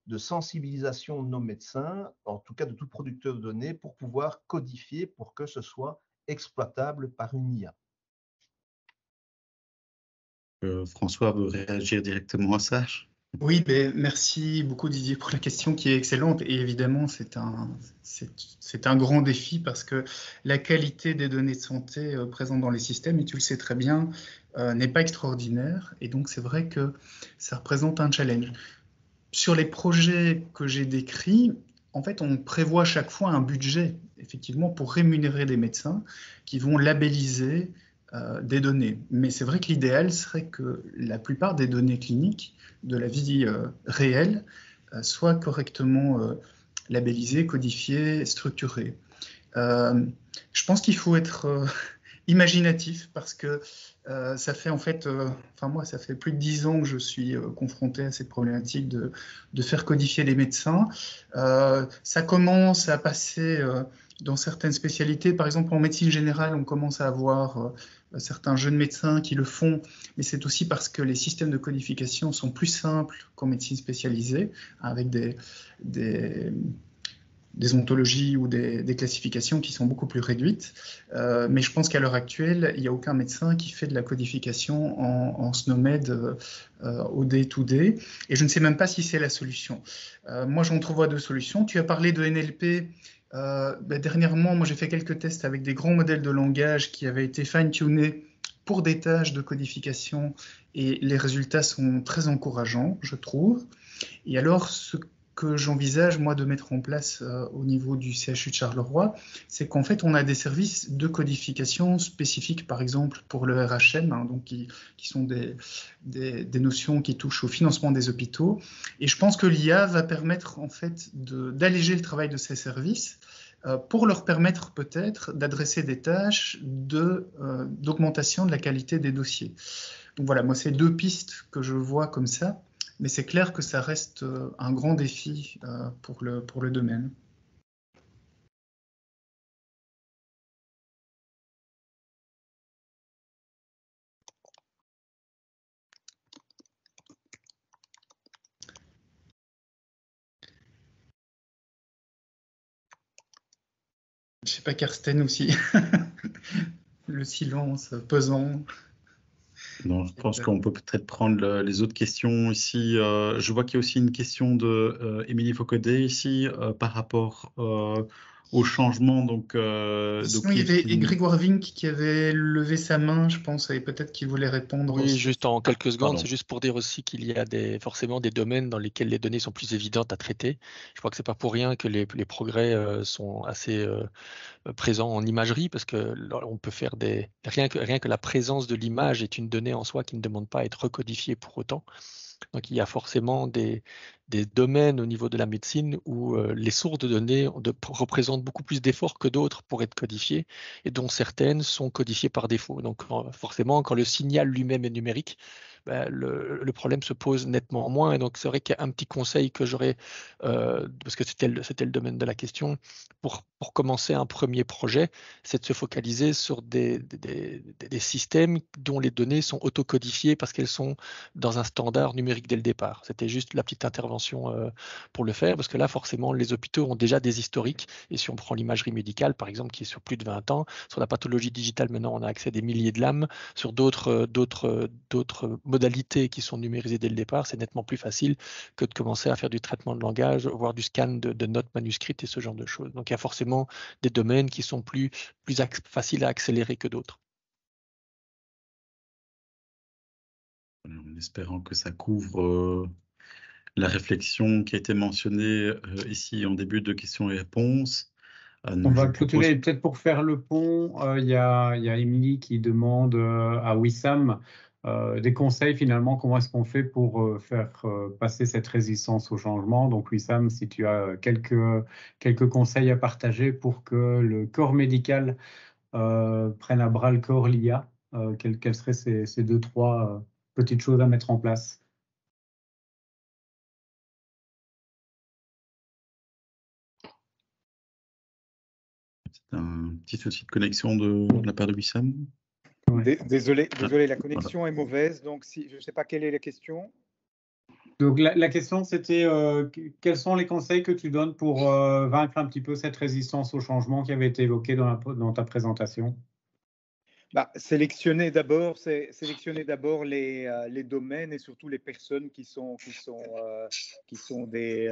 Speaker 9: de sensibilisation de nos médecins, en tout cas de tout producteur de données, pour pouvoir codifier pour que ce soit exploitable par une IA?
Speaker 1: François veut réagir directement à ça.
Speaker 3: Oui, ben, merci beaucoup Didier pour la question qui est excellente, et évidemment c'est un grand défi parce que la qualité des données de santé présentes dans les systèmes, et tu le sais très bien, n'est pas extraordinaire, et donc c'est vrai que ça représente un challenge. Sur les projets que j'ai décrits, en fait on prévoit chaque fois un budget effectivement pour rémunérer des médecins qui vont labelliser des données. Mais c'est vrai que l'idéal serait que la plupart des données cliniques de la vie réelle soient correctement labellisées, codifiées, structurées. Je pense qu'il faut être imaginatif parce que ça fait en fait, enfin moi ça fait plus de 10 ans que je suis confronté à cette problématique de faire codifier les médecins. Ça commence à passer dans certaines spécialités, par exemple en médecine générale, on commence à avoir certains jeunes médecins qui le font, mais c'est aussi parce que les systèmes de codification sont plus simples qu'en médecine spécialisée, avec des ontologies ou des classifications qui sont beaucoup plus réduites. Mais je pense qu'à l'heure actuelle, il n'y a aucun médecin qui fait de la codification en SNOMED au day-to-day. Et je ne sais même pas si c'est la solution. Moi, j'entrevois 2 solutions. Tu as parlé de NLP. Dernièrement, moi, j'ai fait quelques tests avec des grands modèles de langage qui avaient été fine-tunés pour des tâches de codification. Et les résultats sont très encourageants, je trouve. Et alors, ce que j'envisage, moi, de mettre en place au niveau du CHU de Charleroi, c'est qu'en fait, on a des services de codification spécifiques, par exemple, pour le RHM, hein, donc qui sont des notions qui touchent au financement des hôpitaux. Et je pense que l'IA va permettre, en fait, d'alléger le travail de ces services pour leur permettre peut-être d'adresser des tâches d'augmentation de la qualité des dossiers. Donc voilà, moi, c'est 2 pistes que je vois comme ça. Mais c'est clair que ça reste un grand défi pour le domaine. Je sais pas, Karsten aussi. Le silence pesant.
Speaker 1: Non, je pense qu'on peut peut-être prendre les autres questions ici. Je vois qu'il y a aussi une question de Émilie Faucaudet ici par rapport au changement. Donc,
Speaker 3: sinon, il y avait Grégoire Vink qui avait levé sa main, je pense, et peut-être qu'il voulait répondre.
Speaker 6: Oui, juste en quelques secondes,
Speaker 1: pardon.
Speaker 6: c'est juste pour dire aussi qu'il y a forcément des domaines dans lesquels les données sont plus évidentes à traiter. Je crois que c'est pas pour rien que les progrès sont assez présents en imagerie, parce que on peut faire rien que la présence de l'image est une donnée en soi qui ne demande pas à être recodifiée pour autant. Donc il y a forcément des domaines au niveau de la médecine où les sources de données représentent beaucoup plus d'efforts que d'autres pour être codifiées, et dont certaines sont codifiées par défaut. Donc forcément, quand le signal lui-même est numérique, le problème se pose nettement moins. Et donc c'est vrai qu'il y a un petit conseil que j'aurais, parce que c'était le domaine de la question, pour commencer un premier projet, c'est de se focaliser sur des systèmes dont les données sont autocodifiées parce qu'elles sont dans un standard numérique dès le départ. C'était juste la petite intervention pour le faire, parce que là, forcément, les hôpitaux ont déjà des historiques. Et si on prend l'imagerie médicale, par exemple, qui est sur plus de 20 ans, sur la pathologie digitale, maintenant, on a accès à des milliers de lames. Sur d'autres modalités qui sont numérisées dès le départ, c'est nettement plus facile que de commencer à faire du traitement de langage, voire du scan de notes manuscrites et ce genre de choses. Donc, il y a forcément des domaines qui sont plus faciles à accélérer que d'autres.
Speaker 1: En espérant que ça couvre la réflexion qui a été mentionnée ici en début de questions et réponses.
Speaker 7: On va clôturer. Peut-être pour faire le pont, il y a Émilie qui demande à Wissam des conseils finalement. Comment est-ce qu'on fait pour faire passer cette résistance au changement? Donc Wissam, si tu as quelques conseils à partager pour que le corps médical prenne à bras le corps l'IA, quelles seraient ces 2-3 petites choses à mettre en place?
Speaker 1: C'est un petit souci de connexion de la part de Wissam.
Speaker 2: Ouais. Désolé, la connexion est mauvaise, donc je ne sais pas quelle est la question.
Speaker 7: Donc la question, c'était quels sont les conseils que tu donnes pour vaincre un petit peu cette résistance au changement qui avait été évoquée dans ta présentation?
Speaker 2: Sélectionner d'abord les domaines et surtout les personnes qui sont des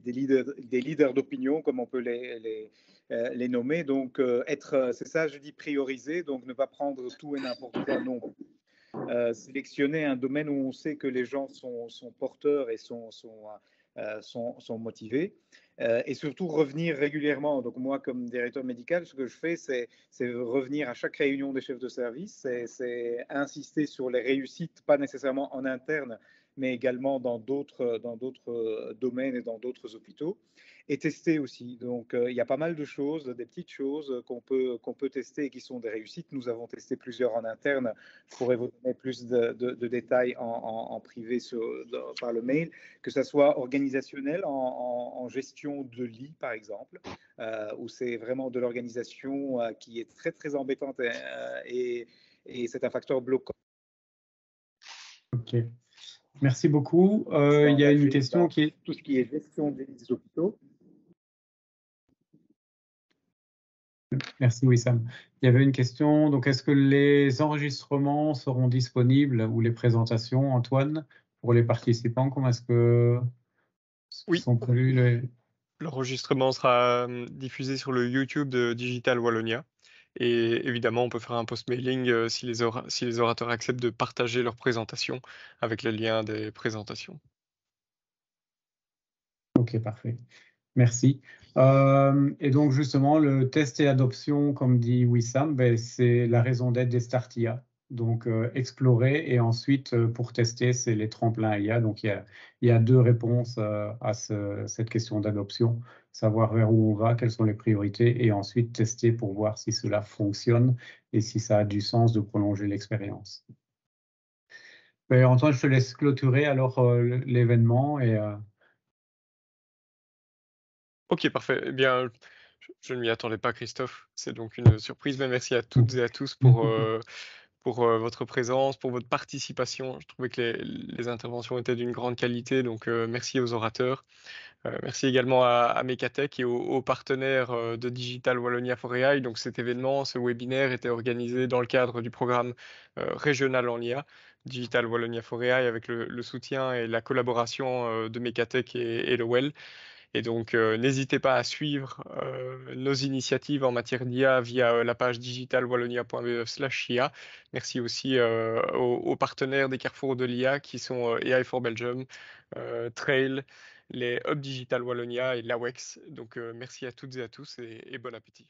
Speaker 2: leaders d'opinion, comme on peut les nommer. Donc c'est ça, je dis prioriser, donc ne pas prendre tout et n'importe quoi non plus. Sélectionner un domaine où on sait que les gens sont porteurs et sont motivés, et surtout revenir régulièrement. Donc moi, comme directeur médical, ce que je fais, c'est revenir à chaque réunion des chefs de service, c'est insister sur les réussites, pas nécessairement en interne, mais également dans d'autres domaines et dans d'autres hôpitaux, et tester aussi. Donc il y a pas mal de choses, des petites choses qu'on peut tester et qui sont des réussites. Nous avons testé plusieurs en interne. Je pourrais vous donner plus de détails en privé par le mail, que ce soit organisationnel, en gestion de lits par exemple, où c'est vraiment de l'organisation qui est très très embêtante, et c'est un facteur bloquant.
Speaker 7: Ok, merci beaucoup. Il y a une question qui est...
Speaker 2: Tout ce qui est gestion des hôpitaux.
Speaker 7: Merci Wissam. Il y avait une question, donc est-ce que les enregistrements seront disponibles ou les présentations, Antoine, pour les participants? Comment est-ce que sont prévus
Speaker 5: L'enregistrement sera diffusé sur le YouTube de Digital Wallonia. Et évidemment, on peut faire un post-mailing si les orateurs acceptent de partager leur présentation avec le lien des présentations.
Speaker 7: Ok, parfait. Merci. Et donc justement, le test et adoption, comme dit Wissam, ben, c'est la raison d'être des Start IA. Donc explorer et ensuite pour tester, c'est les tremplins IA. Donc il y a deux réponses à cette question d'adoption, savoir vers où on va, quelles sont les priorités, et ensuite tester pour voir si cela fonctionne et si ça a du sens de prolonger l'expérience. Ben, Antoine, je te laisse clôturer alors l'événement et
Speaker 5: Ok, parfait. Eh bien, je ne m'y attendais pas, Christophe. C'est donc une surprise, mais merci à toutes et à tous pour votre présence, pour votre participation. Je trouvais que les interventions étaient d'une grande qualité, donc merci aux orateurs. Merci également à Mecatech et aux partenaires de Digital Wallonia for AI. Donc cet événement, ce webinaire était organisé dans le cadre du programme régional en IA, Digital Wallonia for AI, avec le soutien et la collaboration de Mecatech et le WELL. Et donc, n'hésitez pas à suivre nos initiatives en matière d'IA via la page digitalwallonia.be/IA. Merci aussi aux partenaires des carrefours de l'IA qui sont AI for Belgium, Trail, les Hubs Digital Wallonia et l'AWEX. Donc, merci à toutes et à tous et bon appétit.